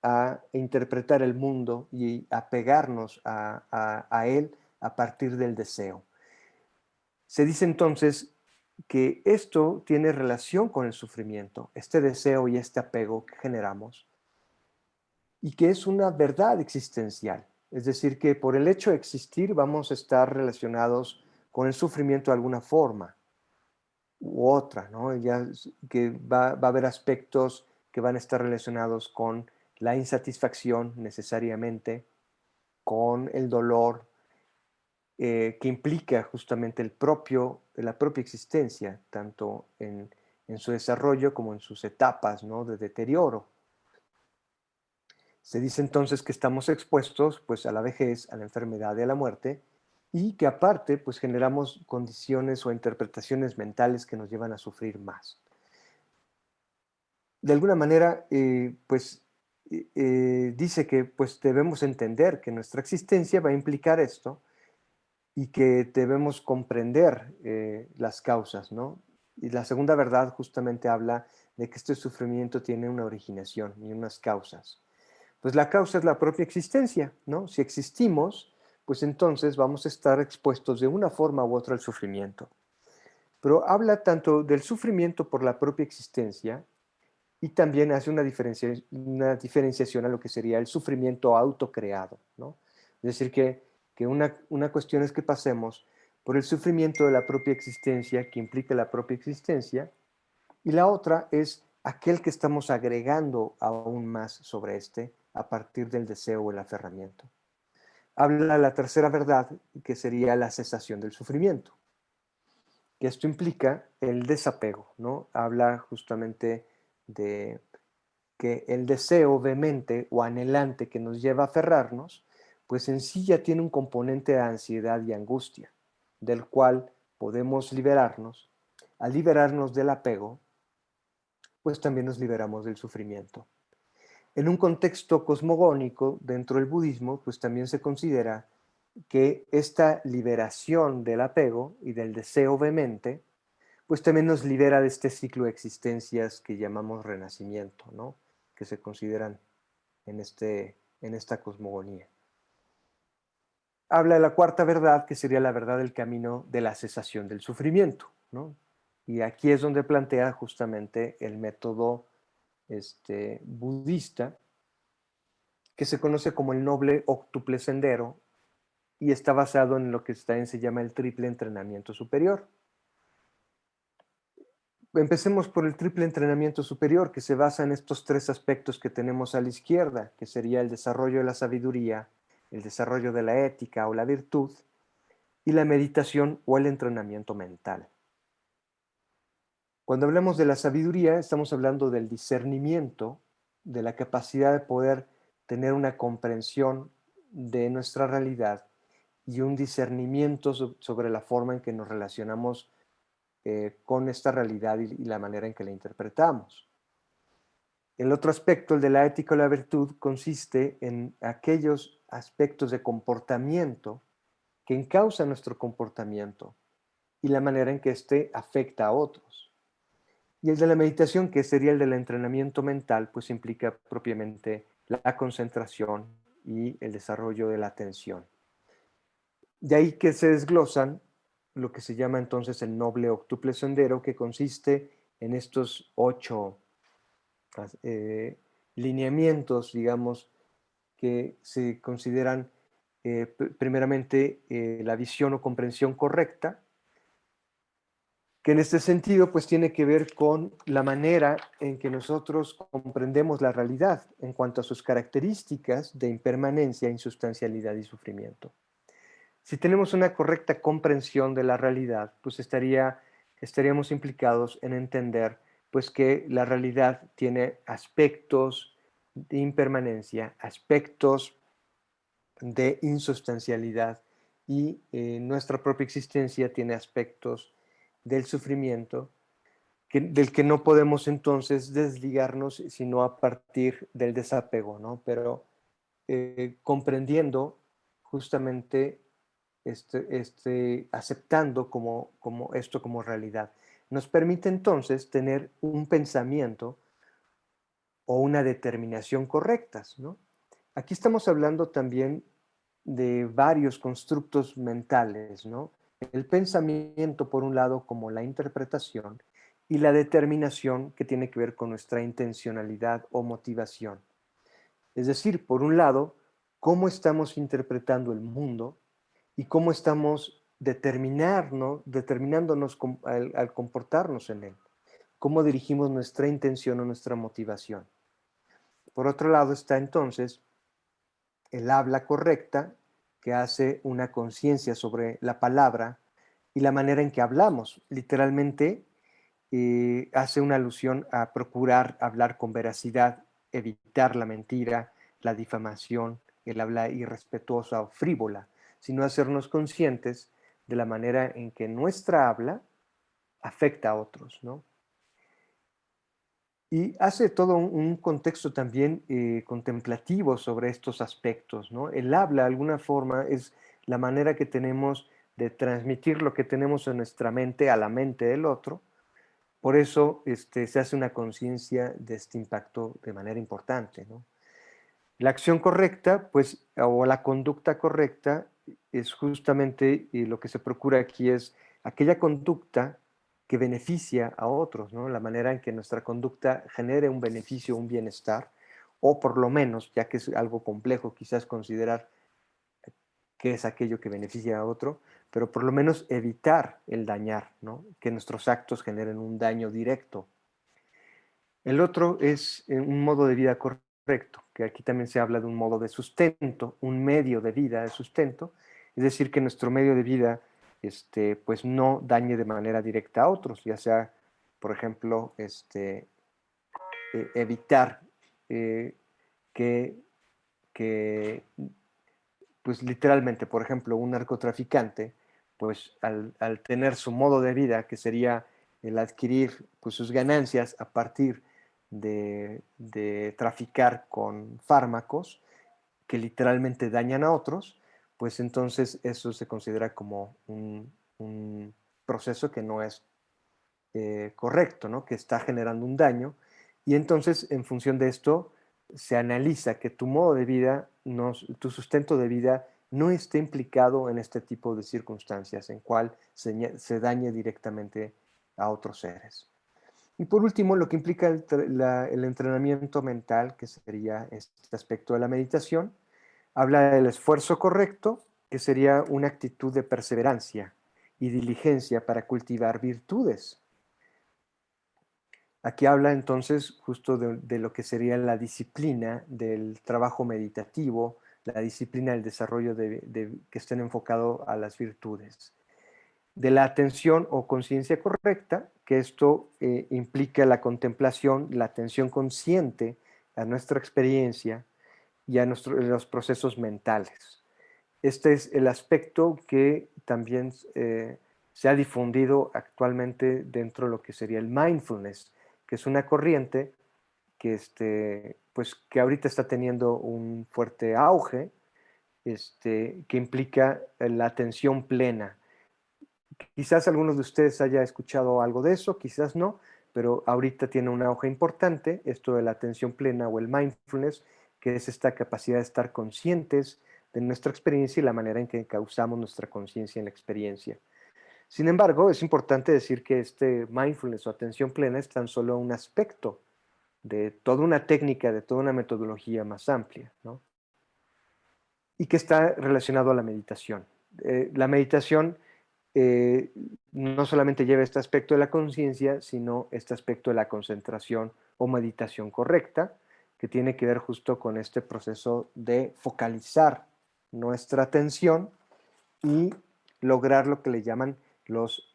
a interpretar el mundo y a pegarnos a él a partir del deseo. Se dice entonces que esto tiene relación con el sufrimiento, este deseo y este apego que generamos, y que es una verdad existencial. Es decir, que por el hecho de existir vamos a estar relacionados con el sufrimiento de alguna forma u otra, ¿no? Ya que va a haber aspectos que van a estar relacionados con la insatisfacción necesariamente, con el dolor que implica justamente la propia existencia, tanto en su desarrollo como en sus etapas, ¿no? De deterioro. Se dice entonces que estamos expuestos pues, a la vejez, a la enfermedad y a la muerte, y que aparte pues, generamos condiciones o interpretaciones mentales que nos llevan a sufrir más. De alguna manera, pues dice que pues debemos entender que nuestra existencia va a implicar esto y que debemos comprender las causas, ¿no? Y la segunda verdad justamente habla de que este sufrimiento tiene una originación y unas causas. Pues la causa es la propia existencia, ¿no? Si existimos, pues entonces vamos a estar expuestos de una forma u otra al sufrimiento. Pero habla tanto del sufrimiento por la propia existencia y también hace una diferenciación a lo que sería el sufrimiento autocreado, ¿no? Es decir, que una cuestión es que pasemos por el sufrimiento de la propia existencia, que implica la propia existencia, y la otra es aquel que estamos agregando aún más sobre este a partir del deseo o el aferramiento. Habla la tercera verdad, que sería la cesación del sufrimiento, que esto implica el desapego, ¿no? Habla justamente de que el deseo vehemente o anhelante que nos lleva a aferrarnos, pues en sí ya tiene un componente de ansiedad y angustia, del cual podemos liberarnos. Al liberarnos del apego, pues también nos liberamos del sufrimiento. En un contexto cosmogónico, dentro del budismo, pues también se considera que esta liberación del apego y del deseo vehemente, pues también nos libera de este ciclo de existencias que llamamos renacimiento, ¿no? Que se consideran en esta cosmogonía. Habla de la cuarta verdad, que sería la verdad del camino de la cesación del sufrimiento, ¿no? Y aquí es donde plantea justamente el método budista, que se conoce como el noble octuple sendero y está basado en lo que también se llama el triple entrenamiento superior. Empecemos por el triple entrenamiento superior, que se basa en estos tres aspectos que tenemos a la izquierda, que sería el desarrollo de la sabiduría, el desarrollo de la ética o la virtud, y la meditación o el entrenamiento mental. Cuando hablamos de la sabiduría, estamos hablando del discernimiento, de la capacidad de poder tener una comprensión de nuestra realidad y un discernimiento sobre la forma en que nos relacionamos con esta realidad y la manera en que la interpretamos. El otro aspecto, el de la ética o la virtud, consiste en aquellos aspectos de comportamiento que encausan nuestro comportamiento y la manera en que éste afecta a otros. Y el de la meditación, que sería el del entrenamiento mental, pues implica propiamente la concentración y el desarrollo de la atención. De ahí que se desglosan lo que se llama entonces el noble octuple sendero, que consiste en estos 8 lineamientos, digamos, que se consideran primeramente la visión o comprensión correcta, que en este sentido pues tiene que ver con la manera en que nosotros comprendemos la realidad en cuanto a sus características de impermanencia, insustancialidad y sufrimiento. Si tenemos una correcta comprensión de la realidad, pues estaríamos implicados en entender pues que la realidad tiene aspectos de impermanencia, aspectos de insustancialidad y nuestra propia existencia tiene aspectos del sufrimiento del que no podemos entonces desligarnos sino a partir del desapego, ¿no? Pero comprendiendo justamente aceptando esto como realidad. Nos permite entonces tener un pensamiento o una determinación correctas, ¿no? Aquí estamos hablando también de varios constructos mentales, ¿no? El pensamiento, por un lado, como la interpretación, y la determinación que tiene que ver con nuestra intencionalidad o motivación. Es decir, por un lado, cómo estamos interpretando el mundo y cómo estamos determinándonos al comportarnos en él, cómo dirigimos nuestra intención o nuestra motivación. Por otro lado está entonces el habla correcta, que hace una conciencia sobre la palabra y la manera en que hablamos. Literalmente hace una alusión a procurar hablar con veracidad, evitar la mentira, la difamación, el habla irrespetuosa o frívola, sino hacernos conscientes de la manera en que nuestra habla afecta a otros, ¿no? Y hace todo un contexto también contemplativo sobre estos aspectos, ¿no? El habla, de alguna forma, es la manera que tenemos de transmitir lo que tenemos en nuestra mente a la mente del otro. Por eso se hace una conciencia de este impacto de manera importante, ¿no? La acción correcta, pues, o la conducta correcta, es justamente lo que se procura aquí es aquella conducta que beneficia a otros, ¿no? La manera en que nuestra conducta genere un beneficio, un bienestar, o por lo menos, ya que es algo complejo, quizás considerar qué es aquello que beneficia a otro, pero por lo menos evitar el dañar, ¿no? Que nuestros actos generen un daño directo. El otro es un modo de vida correcto, que aquí también se habla de un modo de sustento, un medio de vida de sustento, es decir, que nuestro medio de vida pues no dañe de manera directa a otros, ya sea, por ejemplo, evitar eh, que, que, pues literalmente, por ejemplo, un narcotraficante, pues al tener su modo de vida, que sería el adquirir pues, sus ganancias a partir de traficar con fármacos que literalmente dañan a otros, pues entonces eso se considera como un proceso que no es correcto, ¿no? Que está generando un daño. Y entonces, en función de esto, se analiza que tu modo de vida, tu sustento de vida, no esté implicado en este tipo de circunstancias, en cual se dañe directamente a otros seres. Y por último, lo que implica el entrenamiento mental, que sería este aspecto de la meditación, habla del esfuerzo correcto, que sería una actitud de perseverancia y diligencia para cultivar virtudes. Aquí habla entonces justo de lo que sería la disciplina del trabajo meditativo, la disciplina del desarrollo que estén enfocado a las virtudes. De la atención o conciencia correcta, que esto implica la contemplación, la atención consciente a nuestra experiencia y a los procesos mentales. Este es el aspecto que también se ha difundido actualmente dentro de lo que sería el mindfulness, que es una corriente que, pues, que ahorita está teniendo un fuerte auge, que implica la atención plena. Quizás algunos de ustedes haya escuchado algo de eso, quizás no, pero ahorita tiene un auge importante esto de la atención plena o el mindfulness, que es esta capacidad de estar conscientes de nuestra experiencia y la manera en que causamos nuestra conciencia en la experiencia. Sin embargo, es importante decir que este mindfulness o atención plena es tan solo un aspecto de toda una técnica, de toda una metodología más amplia, ¿no? Y que está relacionado a la meditación. La meditación eh, no solamente lleva este aspecto de la conciencia, sino este aspecto de la concentración o meditación correcta, que tiene que ver justo con este proceso de focalizar nuestra atención y lograr lo que le llaman los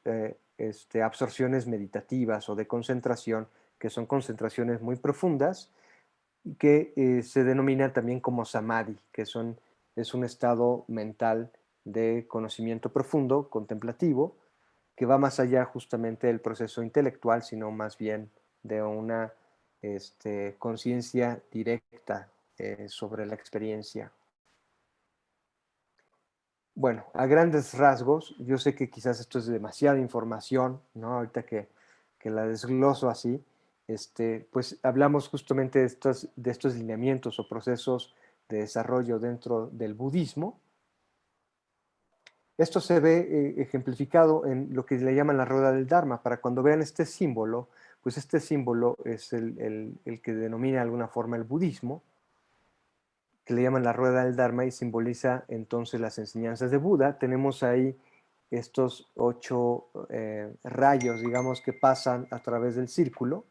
absorciones meditativas o de concentración, que son concentraciones muy profundas y que se denominan también como samadhi, que es un estado mental de conocimiento profundo, contemplativo, que va más allá justamente del proceso intelectual, sino más bien de una conciencia directa sobre la experiencia. Bueno, a grandes rasgos, yo sé que quizás esto es demasiada información, ¿no? Ahorita que la desgloso así, pues hablamos justamente de estos lineamientos o procesos de desarrollo dentro del budismo. Esto se ve ejemplificado en lo que le llaman la rueda del Dharma. Para cuando vean este símbolo, pues este símbolo es el que denomina de alguna forma el budismo, que le llaman la rueda del Dharma y simboliza entonces las enseñanzas de Buda. Tenemos ahí estos 8 rayos, digamos, que pasan a través del círculo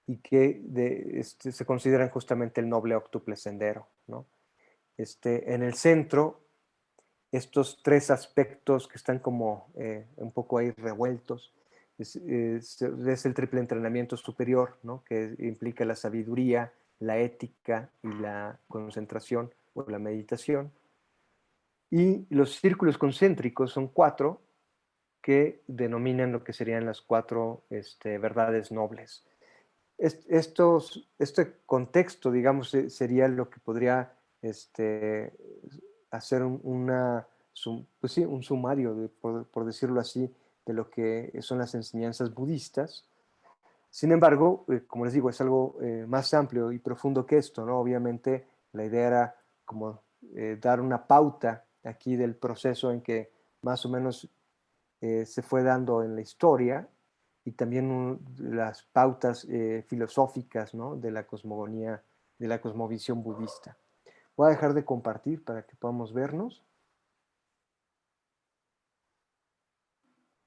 y que se consideran justamente el noble óctuple sendero, ¿no? En el centro, estos 3 aspectos que están como un poco ahí revueltos, es el triple entrenamiento superior, ¿no? Que implica la sabiduría, la ética y la concentración o la meditación. Y los círculos concéntricos son 4 que denominan lo que serían las 4 verdades nobles. Este contexto, digamos, sería lo que podría hacer pues sí, un sumario, por decirlo así, de lo que son las enseñanzas budistas. Sin embargo, como les digo, es algo más amplio y profundo que esto, ¿no? Obviamente la idea era como dar una pauta aquí del proceso en que más o menos se fue dando en la historia y también las pautas filosóficas, ¿no? De la cosmogonía, de la cosmovisión budista. Voy a dejar de compartir para que podamos vernos.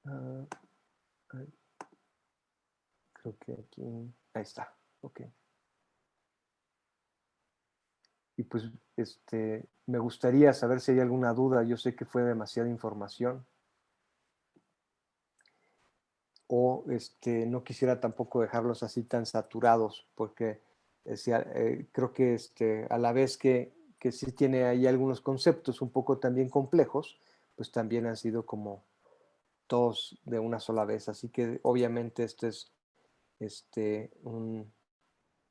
Ah, creo que aquí, ahí está, ok. Y pues me gustaría saber si hay alguna duda. Yo sé que fue demasiada información. O no quisiera tampoco dejarlos así tan saturados, porque creo que a la vez que sí tiene ahí algunos conceptos un poco también complejos, pues también han sido como todos de una sola vez. Así que obviamente esto es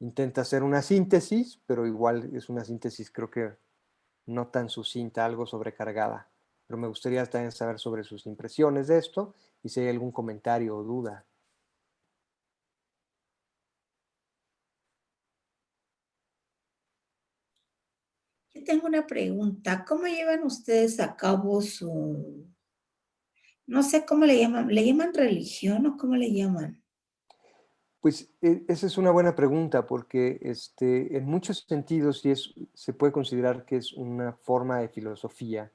intenta hacer una síntesis, pero igual es una síntesis creo que no tan sucinta, algo sobrecargada. Pero me gustaría también saber sobre sus impresiones de esto y si hay algún comentario o duda. Yo tengo una pregunta. ¿Cómo llevan ustedes a cabo su, no sé cómo le llaman religión o cómo le llaman? Pues esa es una buena pregunta porque en muchos sentidos sí se puede considerar que es una forma de filosofía,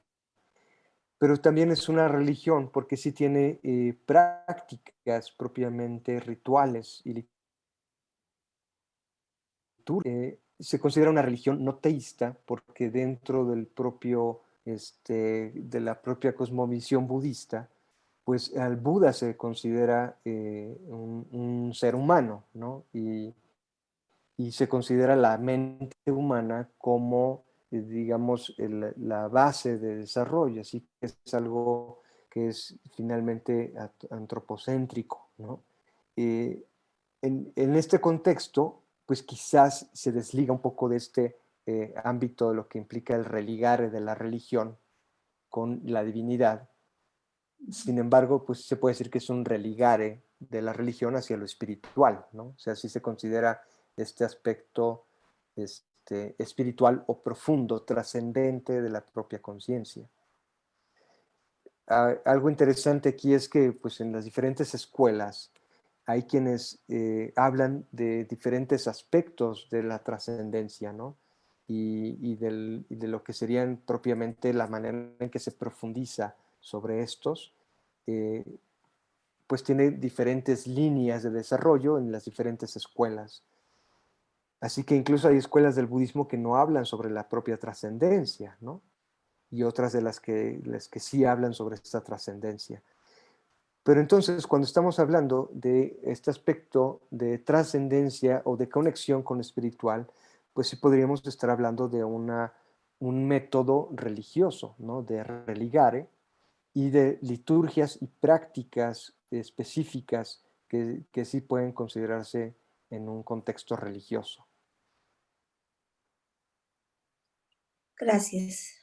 pero también es una religión porque sí tiene prácticas propiamente rituales y se considera una religión no teísta porque dentro del propio, de la propia cosmovisión budista, pues al Buda se considera un ser humano, ¿no? Y se considera la mente humana como, digamos, la base de desarrollo, así que es algo que es finalmente antropocéntrico, ¿no? Eh, en este contexto, pues quizás se desliga un poco de este ámbito de lo que implica el religare de la religión con la divinidad. Sin embargo, pues se puede decir que es un religare de la religión hacia lo espiritual, ¿no? O sea, sí se considera este aspecto espiritual o profundo, trascendente de la propia conciencia. Algo interesante aquí es que pues, en las diferentes escuelas hay quienes hablan de diferentes aspectos de la trascendencia, ¿no? Y de lo que serían propiamente la manera en que se profundiza sobre estos, eh, pues tiene diferentes líneas de desarrollo en las diferentes escuelas. Así que incluso hay escuelas del budismo que no hablan sobre la propia trascendencia, ¿no? Y otras de las que sí hablan sobre esta trascendencia. Pero entonces, cuando estamos hablando de este aspecto de trascendencia o de conexión con lo espiritual, pues sí podríamos estar hablando de un método religioso, ¿no? De religare y de liturgias y prácticas específicas que sí pueden considerarse en un contexto religioso. Gracias.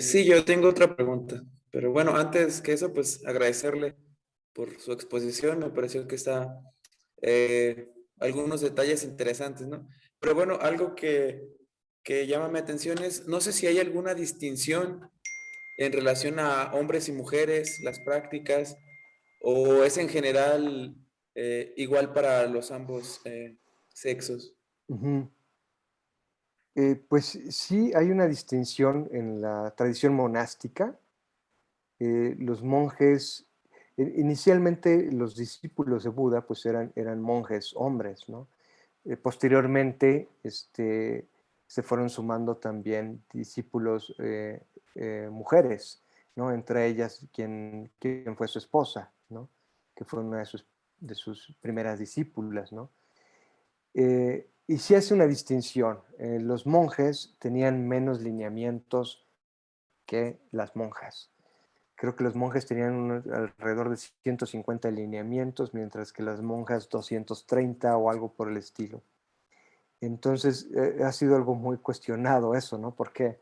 Sí, yo tengo otra pregunta, pero bueno, antes que eso, pues agradecerle por su exposición, me pareció que está algunos detalles interesantes, ¿no? Pero bueno, algo que llama mi atención es, no sé si hay alguna distinción en relación a hombres y mujeres, las prácticas, o es en general igual para los ambos sexos. Ujú. Pues sí hay una distinción en la tradición monástica. Los monjes, inicialmente los discípulos de Buda pues eran monjes hombres, ¿no? Posteriormente se fueron sumando también discípulos mujeres, ¿no? Entre ellas quien fue su esposa, ¿no? Que fue una de sus primeras discípulas, ¿no? Y sí hace una distinción. Los monjes tenían menos lineamientos que las monjas. Creo que los monjes tenían alrededor de 150 lineamientos, mientras que las monjas 230 o algo por el estilo. Entonces, ha sido algo muy cuestionado eso, ¿no? ¿Por qué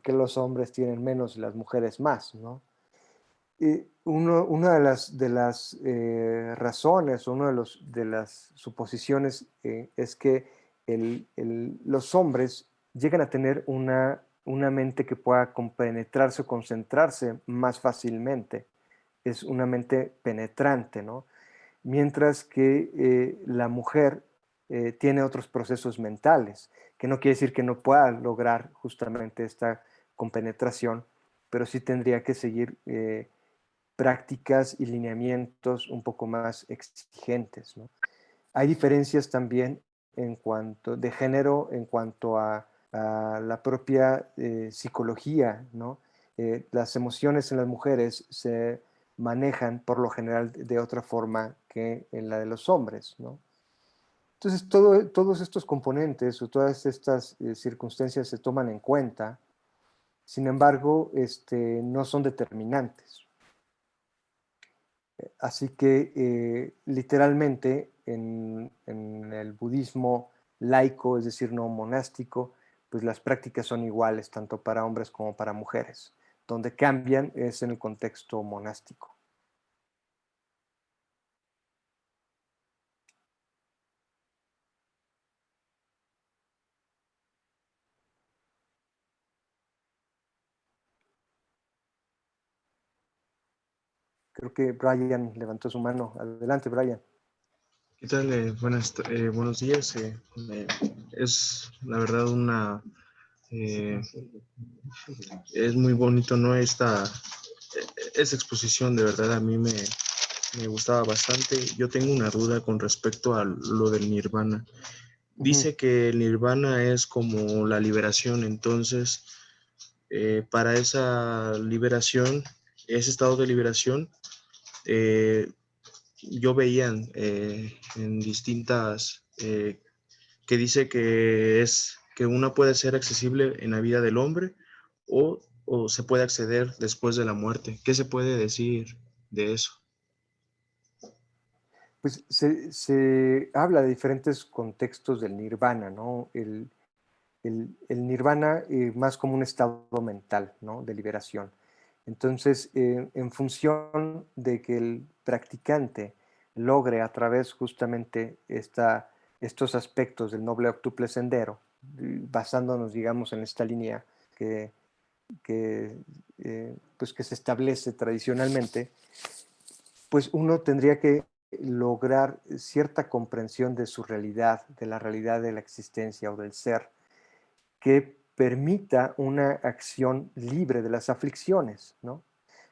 los hombres tienen menos y las mujeres más, ¿no? Una de las razones, una de las suposiciones es que los hombres llegan a tener una mente que pueda compenetrarse o concentrarse más fácilmente. Es una mente penetrante, ¿no? Mientras que la mujer tiene otros procesos mentales, que no quiere decir que no pueda lograr justamente esta compenetración, pero sí tendría que seguir prácticas y lineamientos un poco más exigentes, ¿no? Hay diferencias también en cuanto de género, en cuanto a la propia psicología, ¿no? Las emociones en las mujeres se manejan por lo general de otra forma que en la de los hombres, ¿no? Entonces, todos estos componentes o todas estas circunstancias se toman en cuenta, sin embargo, no son determinantes. Así que literalmente en el budismo laico, es decir, no monástico, pues las prácticas son iguales tanto para hombres como para mujeres. Donde cambian es en el contexto monástico. Creo que Brian levantó su mano. Adelante, Brian. ¿Qué tal? Buenos días. Es la verdad es muy bonito, ¿no? Esta exposición de verdad a mí me gustaba bastante. Yo tengo una duda con respecto a lo del nirvana. Dice que el nirvana es como la liberación, entonces para esa liberación, ese estado de liberación, yo veía en distintas que dice que es que una puede ser accesible en la vida del hombre o se puede acceder después de la muerte. ¿Qué se puede decir de eso? Pues se habla de diferentes contextos del nirvana, ¿no? El nirvana más como un estado mental, ¿no? De liberación. Entonces, en función de que el practicante logre a través justamente estos aspectos del noble octuple sendero, basándonos, digamos, en esta línea que, pues que se establece tradicionalmente, pues uno tendría que lograr cierta comprensión de su realidad, de la realidad de la existencia o del ser, que permita una acción libre de las aflicciones, ¿no?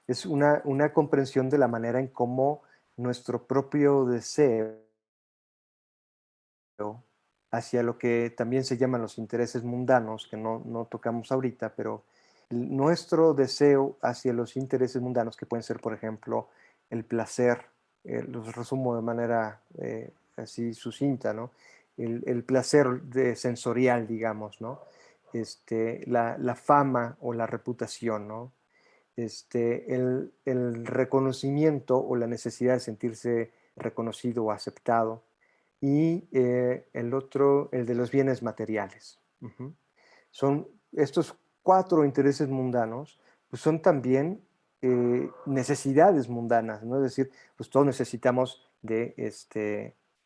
Es una comprensión de la manera en cómo nuestro propio deseo hacia lo que también se llaman los intereses mundanos, que no tocamos ahorita, pero nuestro deseo hacia los intereses mundanos, que pueden ser, por ejemplo, el placer, los resumo de manera así sucinta, ¿no? El placer sensorial, digamos, ¿no? La fama o la reputación, ¿no? El reconocimiento o la necesidad de sentirse reconocido o aceptado, y el otro, el de los bienes materiales. Son estos 4 intereses mundanos, pues son también necesidades mundanas, ¿no? Es decir, pues todos necesitamos de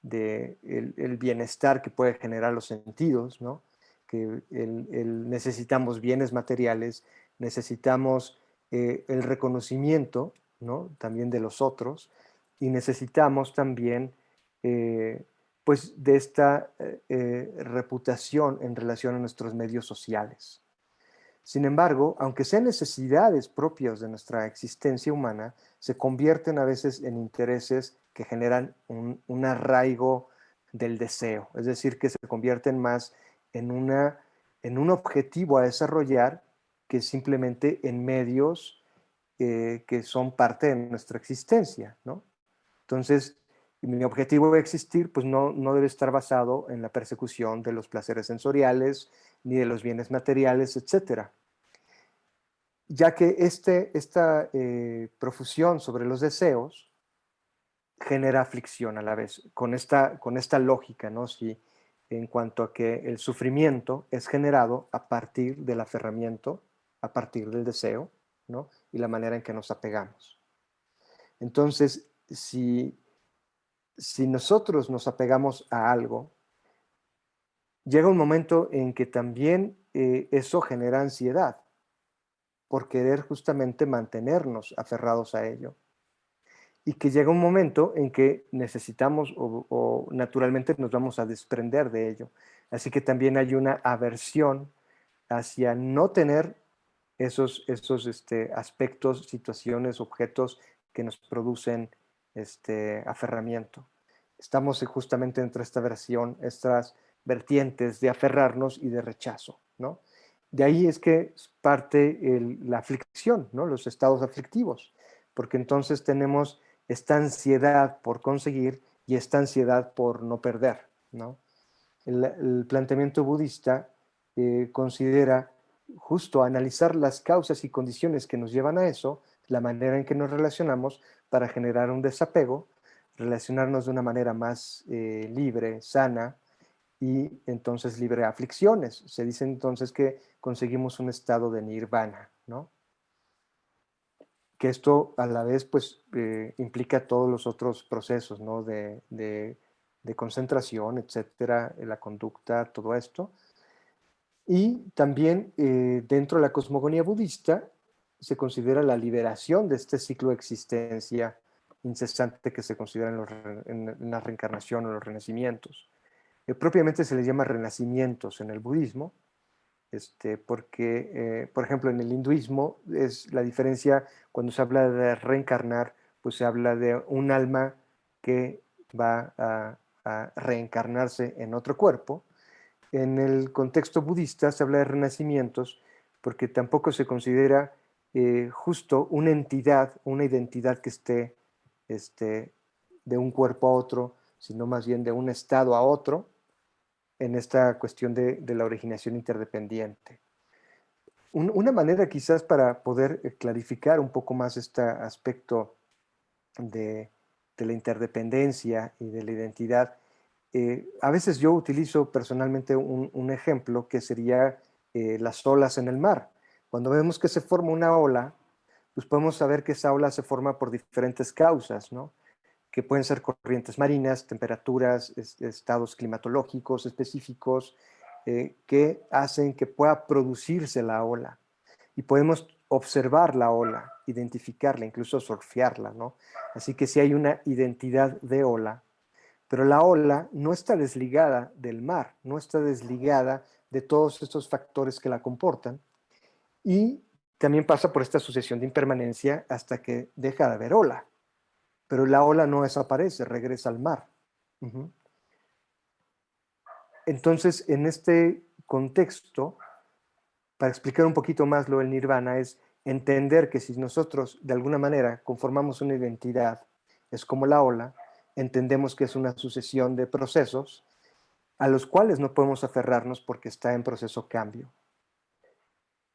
el bienestar que puede generar los sentidos, ¿no? Que necesitamos bienes materiales, necesitamos el reconocimiento, ¿no? También de los otros, y necesitamos también pues de esta reputación en relación a nuestros medios sociales. Sin embargo, aunque sean necesidades propias de nuestra existencia humana, se convierten a veces en intereses que generan un arraigo del deseo, es decir, que se convierten más en un objetivo a desarrollar que simplemente en medios que son parte de nuestra existencia, ¿no? Entonces, mi objetivo de existir pues no debe estar basado en la persecución de los placeres sensoriales, ni de los bienes materiales, etc. ya que esta profusión sobre los deseos genera aflicción a la vez, con esta lógica, ¿no? Si, en cuanto a que el sufrimiento es generado a partir del aferramiento, a partir del deseo, ¿no? Y la manera en que nos apegamos. Entonces, si nosotros nos apegamos a algo, llega un momento en que también eso genera ansiedad por querer justamente mantenernos aferrados a ello. Y que llega un momento en que necesitamos o naturalmente nos vamos a desprender de ello. Así que también hay una aversión hacia no tener esos aspectos, situaciones, objetos que nos producen aferramiento. Estamos justamente entre esta versión, estas vertientes de aferrarnos y de rechazo, ¿no? De ahí es que parte la aflicción, ¿no? Los estados aflictivos, porque entonces tenemos esta ansiedad por conseguir y esta ansiedad por no perder, ¿no? El planteamiento budista considera justo analizar las causas y condiciones que nos llevan a eso, la manera en que nos relacionamos para generar un desapego, relacionarnos de una manera más libre, sana, y entonces libre de aflicciones. Se dice entonces que conseguimos un estado de nirvana, ¿no? Que esto a la vez pues implica todos los otros procesos, ¿no? de concentración, etcétera, la conducta, todo esto. Y también dentro de la cosmogonía budista se considera la liberación de este ciclo de existencia incesante que se considera en la reencarnación o los renacimientos. Propiamente se les llama renacimientos en el budismo, porque, por ejemplo, en el hinduismo es la diferencia cuando se habla de reencarnar, pues se habla de un alma que va a reencarnarse en otro cuerpo. En el contexto budista se habla de renacimientos porque tampoco se considera justo una entidad, una identidad que esté de un cuerpo a otro, sino más bien de un estado a otro, en esta cuestión de la originación interdependiente. Una manera quizás para poder clarificar un poco más este aspecto de la interdependencia y de la identidad, a veces yo utilizo personalmente un ejemplo que sería las olas en el mar. Cuando vemos que se forma una ola, pues podemos saber que esa ola se forma por diferentes causas, ¿no? Que pueden ser corrientes marinas, temperaturas, estados climatológicos específicos, que hacen que pueda producirse la ola. Y podemos observar la ola, identificarla, incluso surfearla, ¿no? Así que sí hay una identidad de ola, pero la ola no está desligada del mar, no está desligada de todos estos factores que la comportan, y también pasa por esta sucesión de impermanencia hasta que deja de haber ola. Pero la ola no desaparece, regresa al mar. Uh-huh. Entonces, en este contexto, para explicar un poquito más lo del nirvana, es entender que si nosotros de alguna manera conformamos una identidad, es como la ola, entendemos que es una sucesión de procesos a los cuales no podemos aferrarnos porque está en proceso cambio.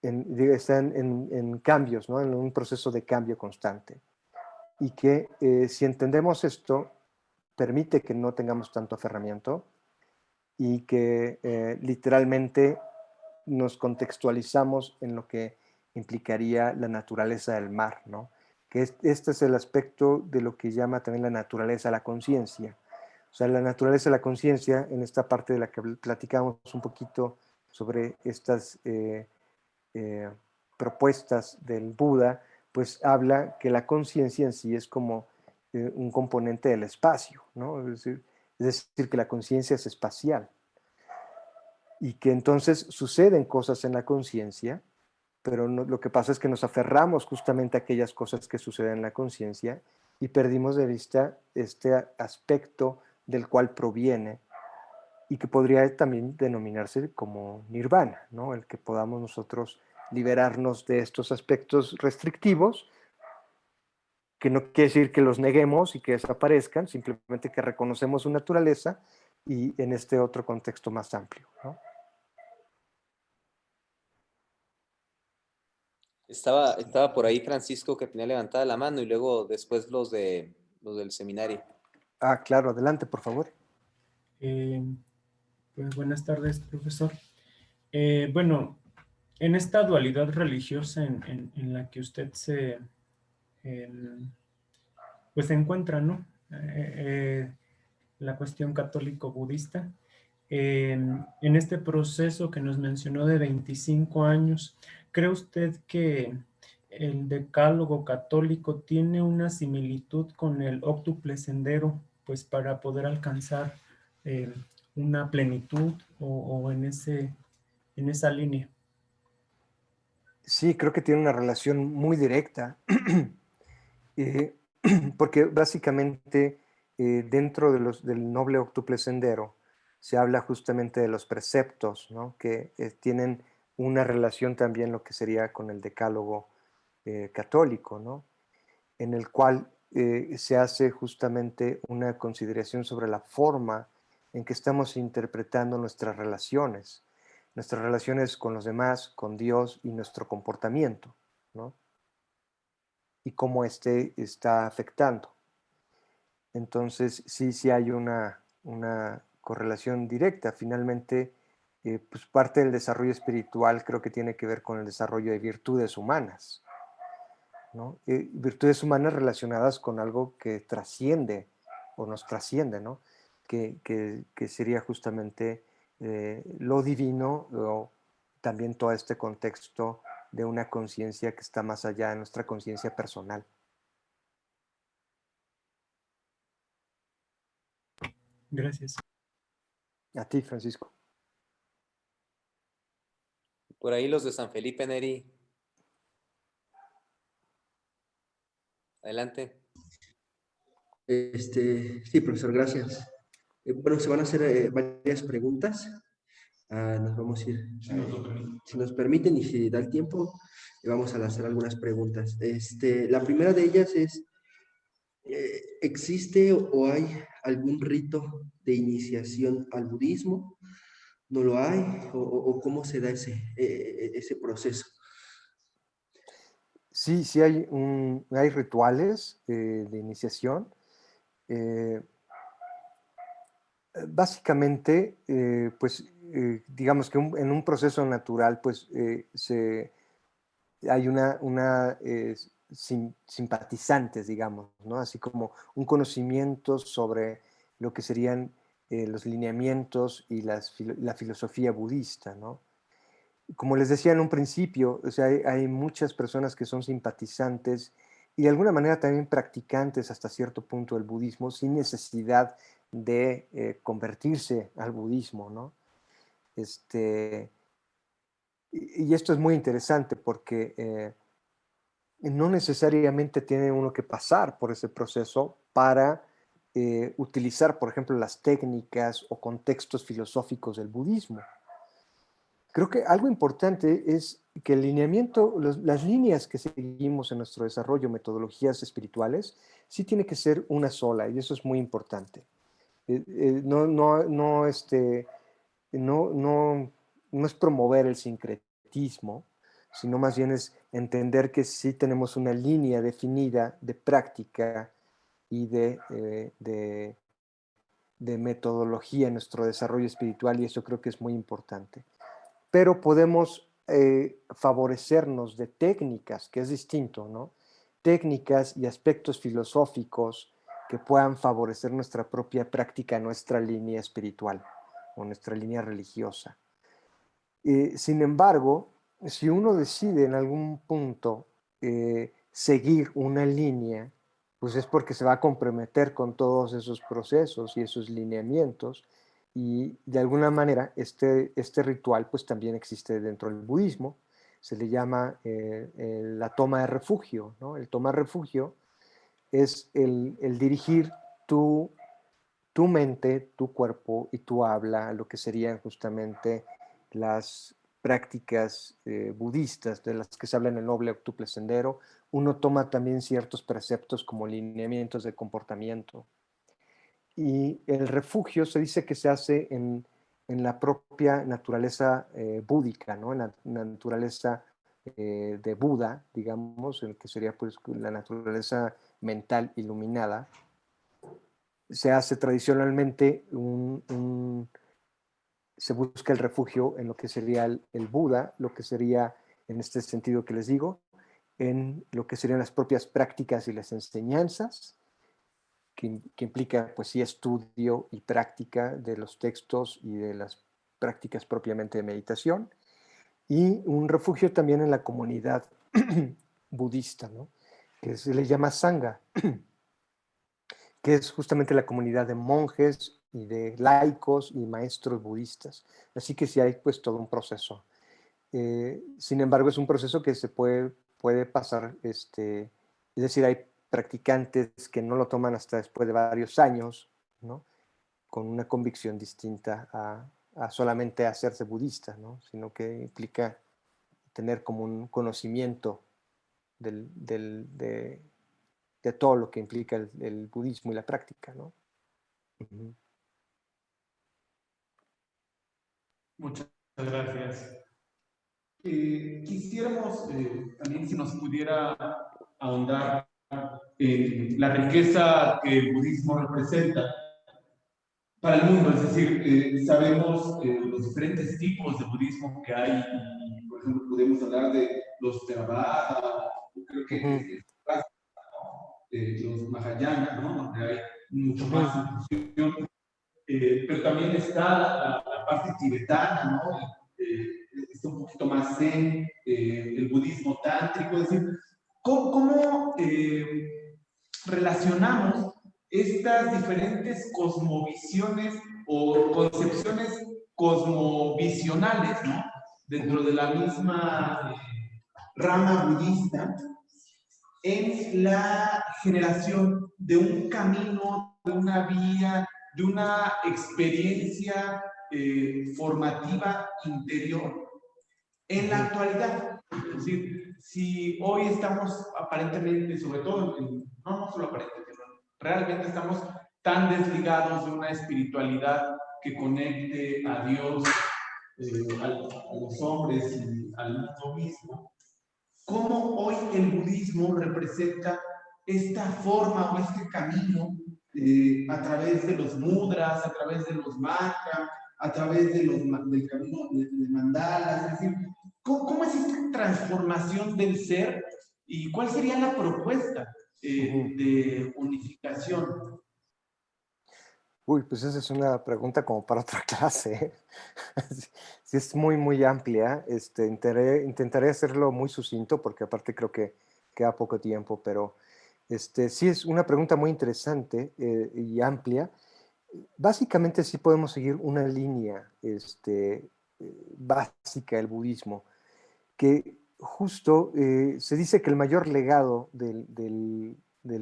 Está en cambios, ¿no? En un proceso de cambio constante. Y que si entendemos esto, permite que no tengamos tanto aferramiento y que literalmente nos contextualizamos en lo que implicaría la naturaleza del mar, ¿no? Que este es el aspecto de lo que llama también la naturaleza, la conciencia. O sea, la naturaleza de la conciencia, en esta parte de la que platicamos un poquito sobre estas propuestas del Buda, pues habla que la conciencia en sí es como un componente del espacio, ¿no? Es decir, que la conciencia es espacial y que entonces suceden cosas en la conciencia, pero lo que pasa es que nos aferramos justamente a aquellas cosas que suceden en la conciencia y perdimos de vista este aspecto del cual proviene y que podría también denominarse como nirvana, ¿no? El que podamos nosotros liberarnos de estos aspectos restrictivos, que no quiere decir que los neguemos y que desaparezcan, simplemente que reconocemos su naturaleza y en este otro contexto más amplio, ¿no? Estaba por ahí Francisco que tenía levantada la mano y luego después los del seminario. Ah, claro, adelante, por favor. Eh, pues buenas tardes, profesor. Bueno, en esta dualidad religiosa en la que usted pues se encuentra, ¿no? La cuestión católico-budista. En este proceso que nos mencionó de 25 años, ¿cree usted que el decálogo católico tiene una similitud con el óctuple sendero, pues para poder alcanzar eh, una plenitud o en esa línea? Sí, creo que tiene una relación muy directa, eh, porque básicamente dentro del noble octuple sendero se habla justamente de los preceptos, ¿no? Que tienen una relación también lo que sería con el decálogo católico, ¿no? En el cual se hace justamente una consideración sobre la forma en que estamos interpretando nuestras relaciones con los demás, con Dios y nuestro comportamiento, ¿no? Y cómo este está afectando. Entonces, sí hay una correlación directa. Finalmente, pues parte del desarrollo espiritual creo que tiene que ver con el desarrollo de virtudes humanas, ¿no? Virtudes humanas relacionadas con algo que trasciende o nos trasciende, ¿no? Que sería justamente lo divino o también todo este contexto de una conciencia que está más allá de nuestra conciencia personal. Gracias. A ti, Francisco. Por ahí los de San Felipe Neri. Adelante. Sí, profesor, gracias. Bueno, se van a hacer varias preguntas. Nos vamos a ir, si nos permiten y si da el tiempo, vamos a lanzar algunas preguntas. La primera de ellas es, ¿existe o hay algún rito de iniciación al budismo? ¿No lo hay? ¿O cómo se da ese proceso? Sí hay rituales de iniciación. Eh, Básicamente, pues digamos que en un proceso natural, pues hay simpatizantes, digamos, ¿no? Así como un conocimiento sobre lo que serían los lineamientos y la filosofía budista, ¿no? Como les decía en un principio, o sea, hay muchas personas que son simpatizantes y de alguna manera también practicantes hasta cierto punto del budismo sin necesidad de convertirse al budismo, ¿no? Y esto es muy interesante porque no necesariamente tiene uno que pasar por ese proceso para utilizar, por ejemplo, las técnicas o contextos filosóficos del budismo. Creo que algo importante es que el lineamiento, las líneas que seguimos en nuestro desarrollo, metodologías espirituales, sí tiene que ser una sola y eso es muy importante. No es promover el sincretismo, sino más bien es entender que sí tenemos una línea definida de práctica y de metodología en nuestro desarrollo espiritual y eso creo que es muy importante. Pero podemos favorecernos de técnicas, que es distinto, ¿no? Técnicas y aspectos filosóficos que puedan favorecer nuestra propia práctica, nuestra línea espiritual o nuestra línea religiosa. Sin embargo, si uno decide en algún punto seguir una línea, pues es porque se va a comprometer con todos esos procesos y esos lineamientos y de alguna manera este ritual pues también existe dentro del budismo, se le llama la toma de refugio, ¿no? El tomar refugio es el dirigir tu mente, tu cuerpo y tu habla a lo que serían justamente las prácticas budistas de las que se habla en el noble octuple sendero. Uno toma también ciertos preceptos como lineamientos de comportamiento. Y el refugio se dice que se hace en la propia naturaleza búdica, ¿no? En la naturaleza de Buda, digamos, el que sería pues la naturaleza mental iluminada, se hace tradicionalmente se busca el refugio en lo que sería el Buda, lo que sería, en este sentido que les digo, en lo que serían las propias prácticas y las enseñanzas, que implica, pues sí, estudio y práctica de los textos y de las prácticas propiamente de meditación, y un refugio también en la comunidad budista, ¿no? Que se le llama Sangha, que es justamente la comunidad de monjes y de laicos y maestros budistas. Así que sí hay pues todo un proceso. Sin embargo, es un proceso que se puede pasar, es decir, hay practicantes que no lo toman hasta después de varios años, ¿no? Con una convicción distinta a solamente hacerse budista, ¿no? Sino que implica tener como un conocimiento de todo lo que implica el budismo y la práctica, ¿no? Ujú. Muchas gracias. Quisiéramos también si nos pudiera ahondar en la riqueza que el budismo representa para el mundo, es decir, sabemos los diferentes tipos de budismo que hay, y, por ejemplo, podemos hablar de los Theravada, creo que los Mahayana, ¿no? Donde hay mucho más inclusión, pero también está la parte tibetana, ¿no? Está un poquito más zen, el budismo tántrico, es decir, ¿cómo relacionamos estas diferentes cosmovisiones o concepciones cosmovisionales, ¿no? Dentro de la misma rama budista en la generación de un camino, de una vía, de una experiencia formativa interior en la actualidad? Es decir, si hoy estamos aparentemente, sobre todo, no solo aparentemente, realmente estamos tan desligados de una espiritualidad que conecte a Dios, a los hombres y al mundo mismo, ¿cómo hoy el budismo representa esta forma o este camino a través de los mudras, a través de los mantras, a través del camino de mandalas? Es decir, ¿cómo es esta transformación del ser y cuál sería la propuesta de unificación? Uy, pues esa es una pregunta como para otra clase, ¿eh? Sí, es muy, muy amplia. Intentaré hacerlo muy sucinto porque aparte creo que queda poco tiempo, pero sí es una pregunta muy interesante y amplia. Básicamente sí podemos seguir una línea básica del budismo, que justo se dice que el mayor legado del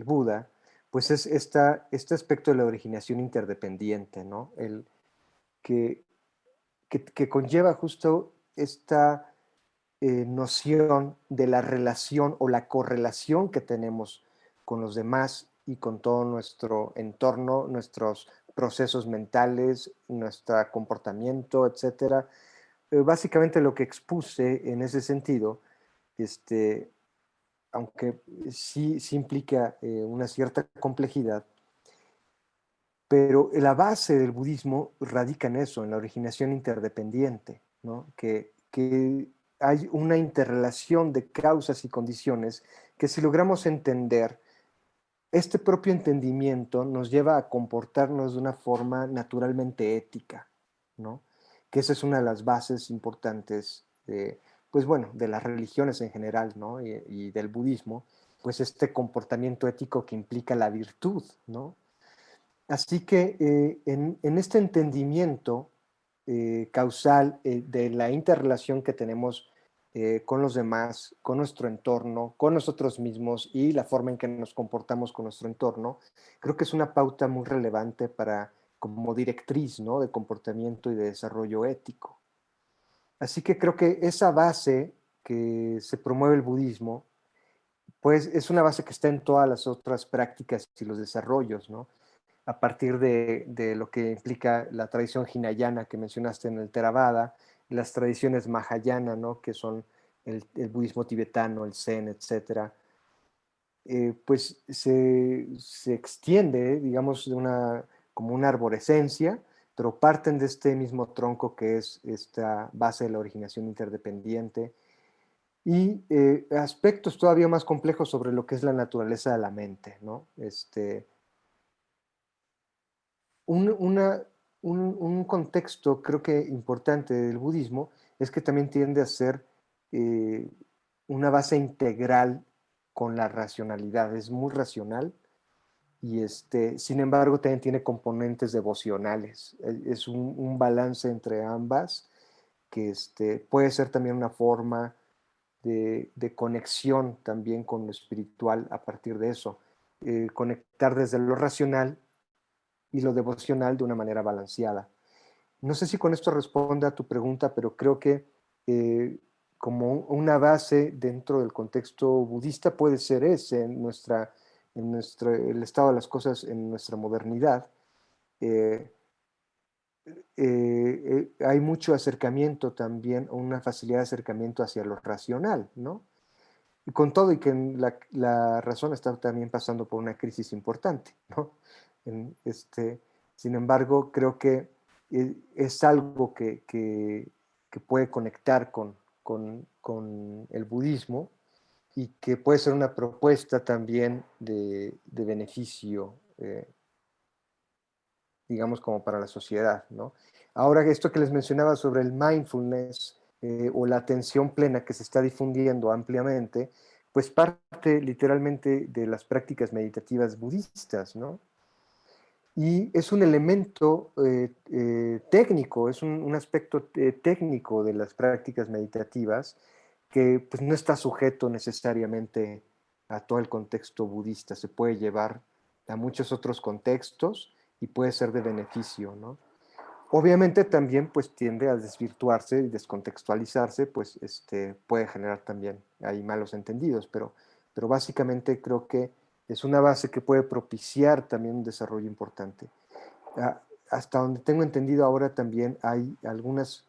Buda pues es este aspecto de la originación interdependiente, ¿no? Que, que conlleva justo esta noción de la relación o la correlación que tenemos con los demás y con todo nuestro entorno, nuestros procesos mentales, nuestro comportamiento, etcétera. Básicamente lo que expuse en ese sentido, aunque sí implica una cierta complejidad, pero la base del budismo radica en eso, en la originación interdependiente, ¿no? Que hay una interrelación de causas y condiciones que si logramos entender, este propio entendimiento nos lleva a comportarnos de una forma naturalmente ética, ¿no? Que esa es una de las bases importantes pues bueno, de las religiones en general, ¿no? Y del budismo, pues este comportamiento ético que implica la virtud, ¿no? Así que en este entendimiento causal de la interrelación que tenemos con los demás, con nuestro entorno, con nosotros mismos y la forma en que nos comportamos con nuestro entorno, creo que es una pauta muy relevante para como directriz, ¿no? De comportamiento y de desarrollo ético. Así que creo que esa base que se promueve el budismo, pues es una base que está en todas las otras prácticas y los desarrollos, ¿no? A partir de lo que implica la tradición hinayana que mencionaste en el Theravada, las tradiciones mahayana, ¿no? Que son el budismo tibetano, el zen, etcétera, pues se extiende, digamos, como una arborescencia, pero parten de este mismo tronco que es esta base de la originación interdependiente y aspectos todavía más complejos sobre lo que es la naturaleza de la mente, ¿no? Un, una- un contexto creo que importante del budismo es que también tiende a ser eh, una base integral con la racionalidad, es muy racional y sin embargo también tiene componentes devocionales, es un balance entre ambas que puede ser también una forma de conexión también con lo espiritual a partir de eso, conectar desde lo racional y lo devocional de una manera balanceada. No sé si con esto responde a tu pregunta, pero creo que como una base dentro del contexto budista puede ser ese, el estado de las cosas en nuestra modernidad. Eh, hay mucho acercamiento también, una facilidad de acercamiento hacia lo racional, ¿no? Y con todo y que la razón está también pasando por una crisis importante, ¿no? En sin embargo, creo que es algo que puede conectar con el budismo y que puede ser una propuesta también de beneficio, digamos, como para la sociedad, ¿no? Ahora, esto que les mencionaba sobre el mindfulness o la atención plena que se está difundiendo ampliamente, pues parte literalmente de las prácticas meditativas budistas, ¿no? Y es un elemento técnico, es un aspecto técnico de las prácticas meditativas que pues, no está sujeto necesariamente a todo el contexto budista, se puede llevar a muchos otros contextos y puede ser de beneficio, ¿no? Obviamente también pues tiende a desvirtuarse y descontextualizarse, pues puede generar también ahí malos entendidos, pero básicamente creo que es una base que puede propiciar también un desarrollo importante. Hasta donde tengo entendido ahora también hay algunas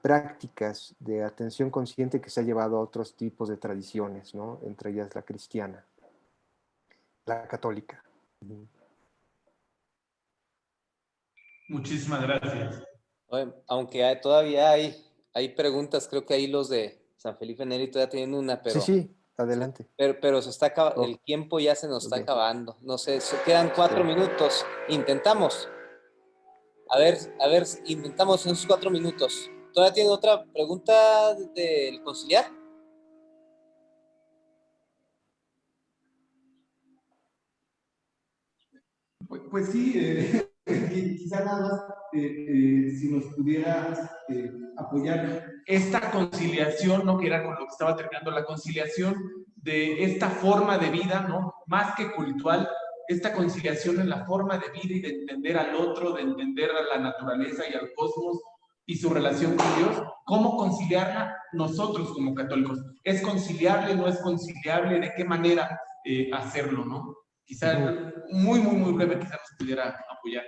prácticas de atención consciente que se ha llevado a otros tipos de tradiciones, ¿no? Entre ellas la cristiana, la católica. Muchísimas gracias. Oye, aunque todavía hay preguntas, creo que ahí los de San Felipe Neri todavía tienen una, Sí, pero, sí, adelante. pero se está Oh, el tiempo ya se nos está ok. acabando. No sé, quedan 4 minutos. Intentamos. A ver, intentamos en esos 4 minutos. ¿Todavía tiene otra pregunta del conciliar? Pues sí, quizá nada más si nos pudieras apoyar esta conciliación, ¿no? Que era con lo que estaba terminando, la conciliación de esta forma de vida, ¿no? Más que cultural, esta conciliación en la forma de vida y de entender al otro, de entender a la naturaleza y al cosmos y su relación con Dios, ¿cómo conciliarla nosotros como católicos? ¿Es conciliable, no es conciliable? ¿De qué manera hacerlo, no? Quizá muy, muy, muy breve, quizá nos pudiera apoyar.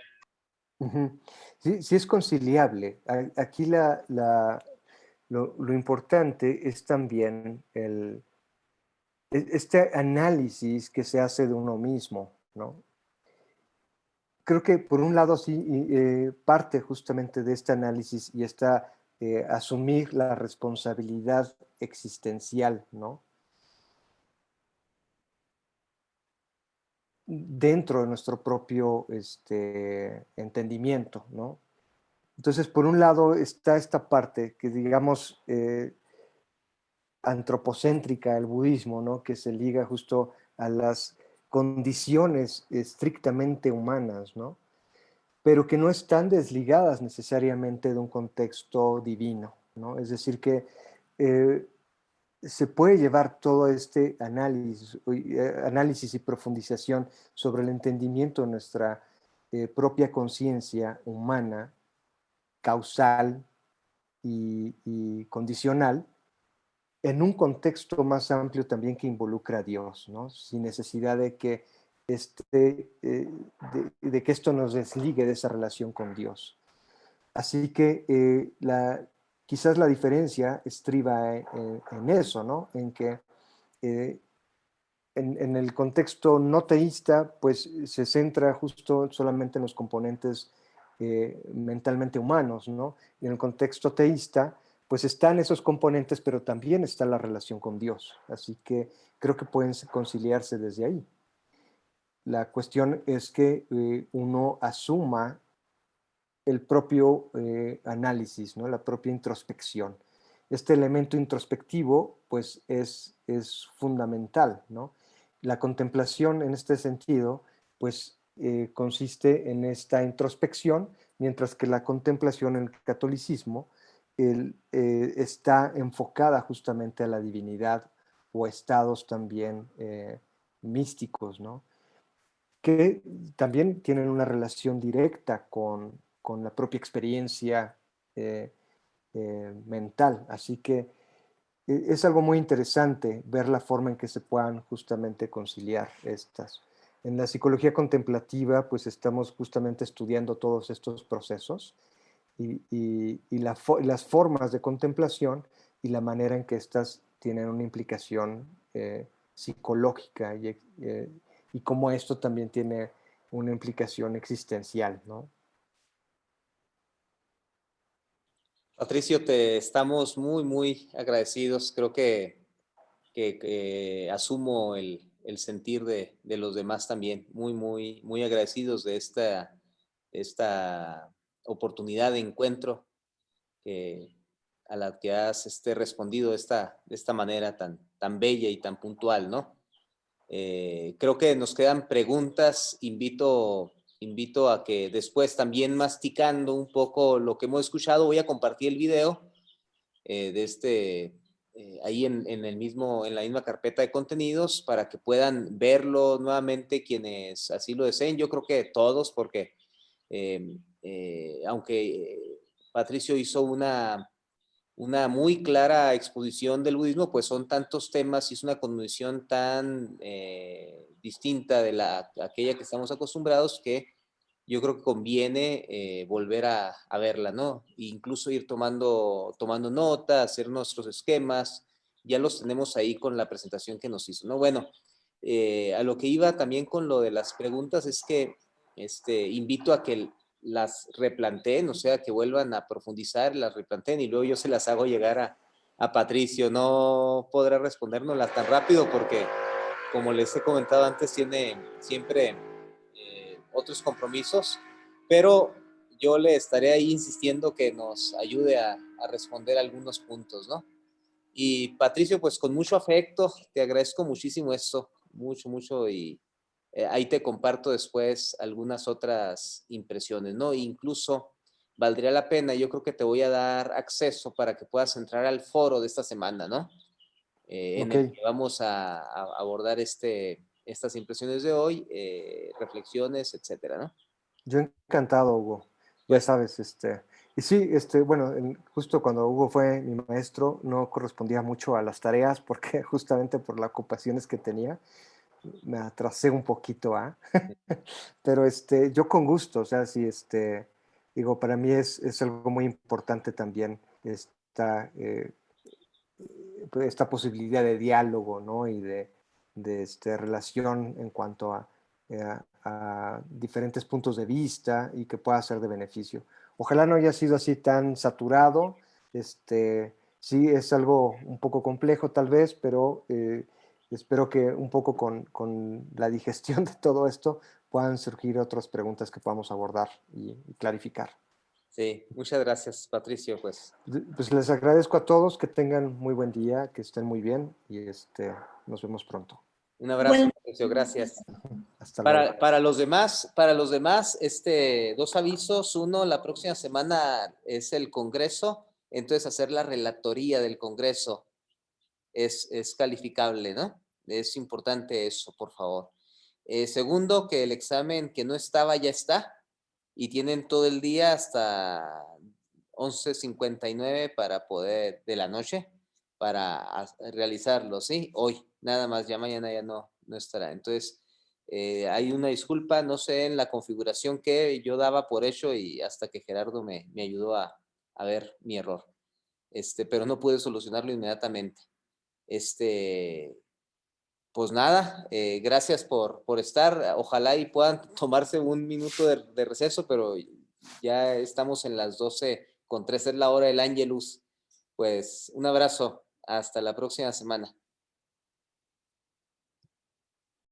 Sí, sí es conciliable. Aquí lo importante es también este análisis que se hace de uno mismo, ¿no? Creo que por un lado sí parte justamente de este análisis y esta asumir la responsabilidad existencial, ¿no? Dentro de nuestro propio entendimiento, ¿no? Entonces, por un lado está esta parte que digamos antropocéntrica del budismo, ¿no? Que se liga justo a las condiciones estrictamente humanas, ¿no? Pero que no están desligadas necesariamente de un contexto divino, ¿no? Es decir, que eh, se puede llevar todo este análisis y profundización sobre el entendimiento de nuestra propia conciencia humana, causal y condicional, en un contexto más amplio también que involucra a Dios, ¿no? Sin necesidad de que, de que esto nos desligue de esa relación con Dios. Así que quizás la diferencia estriba en eso, ¿no? En que en el contexto no teísta, pues se centra justo solamente en los componentes mentalmente humanos, ¿no? Y en el contexto teísta, pues están esos componentes, pero también está la relación con Dios. Así que creo que pueden conciliarse desde ahí. La cuestión es que uno asuma el propio análisis, ¿no? La propia introspección. Este elemento introspectivo, pues, es fundamental, ¿no? La contemplación en este sentido, pues, consiste en esta introspección, mientras que la contemplación en el catolicismo está enfocada justamente a la divinidad o estados también místicos, ¿no? Que también tienen una relación directa con la propia experiencia eh, mental. Así que es algo muy interesante ver la forma en que se puedan justamente conciliar estas. En la psicología contemplativa, pues estamos justamente estudiando todos estos procesos y las formas de contemplación y la manera en que estas tienen una implicación psicológica y cómo esto también tiene una implicación existencial, ¿no? Patricio, te estamos muy, muy agradecidos. Creo que asumo el sentir de los demás también. Muy, muy, muy agradecidos de esta oportunidad de encuentro que, a la que has respondido de esta manera tan bella y tan puntual, ¿no? Creo que nos quedan preguntas. Invito a que después, también masticando un poco lo que hemos escuchado, voy a compartir el video ahí en la misma carpeta de contenidos para que puedan verlo nuevamente quienes así lo deseen. Yo creo que todos, porque aunque Patricio hizo una muy clara exposición del budismo, pues son tantos temas y es una condición tan distinta de aquella que estamos acostumbrados, que yo creo que conviene volver a verla, ¿no? E incluso ir tomando nota, hacer nuestros esquemas. Ya los tenemos ahí con la presentación que nos hizo, ¿no? Bueno, a lo que iba también con lo de las preguntas es que invito a que las replanteen, o sea, que vuelvan a profundizar, las replanteen y luego yo se las hago llegar a Patricio. No podrá respondérnoslas tan rápido porque, como les he comentado antes, tiene siempre otros compromisos, pero yo le estaré ahí insistiendo que nos ayude a responder algunos puntos, ¿no? Y Patricio, pues con mucho afecto, te agradezco muchísimo esto, mucho, mucho, y ahí te comparto después algunas otras impresiones, ¿no? Incluso valdría la pena, yo creo que te voy a dar acceso para que puedas entrar al foro de esta semana, ¿no? En el que vamos a abordar estas impresiones de hoy, reflexiones, etcétera, ¿no? Yo encantado, Hugo. Ya Pues, sabes, y sí, bueno, justo cuando Hugo fue mi maestro, no correspondía mucho a las tareas porque justamente por las ocupaciones que tenía, me atrasé un poquito, ¿ah? Pero yo con gusto, o sea, sí, digo, para mí es algo muy importante también esta posibilidad de diálogo, ¿no? Y de relación en cuanto a diferentes puntos de vista y que pueda ser de beneficio. Ojalá no haya sido así tan saturado. Sí, es algo un poco complejo tal vez, pero espero que un poco con la digestión de todo esto puedan surgir otras preguntas que podamos abordar y clarificar. sí, muchas gracias, Patricio, pues. Pues les agradezco a todos, que tengan muy buen día, que estén muy bien y nos vemos pronto. Un abrazo, Patricio, gracias. Hasta luego. Para los demás, dos avisos. Uno, la próxima semana es el Congreso, entonces hacer la relatoría del Congreso es calificable, ¿no? Es importante eso, por favor. Segundo, que el examen que no estaba ya está y tienen todo el día hasta 11:59 de la noche para realizarlo, ¿sí? Hoy, nada más, ya mañana ya no estará. Entonces, hay una disculpa, no sé, en la configuración que yo daba por hecho y hasta que Gerardo me ayudó a ver mi error. pero no puede solucionarlo inmediatamente. Pues nada, gracias por estar. Ojalá y puedan tomarse un minuto de receso, pero ya estamos en las 12:13, es la hora del Ángelus. Pues un abrazo, hasta la próxima semana.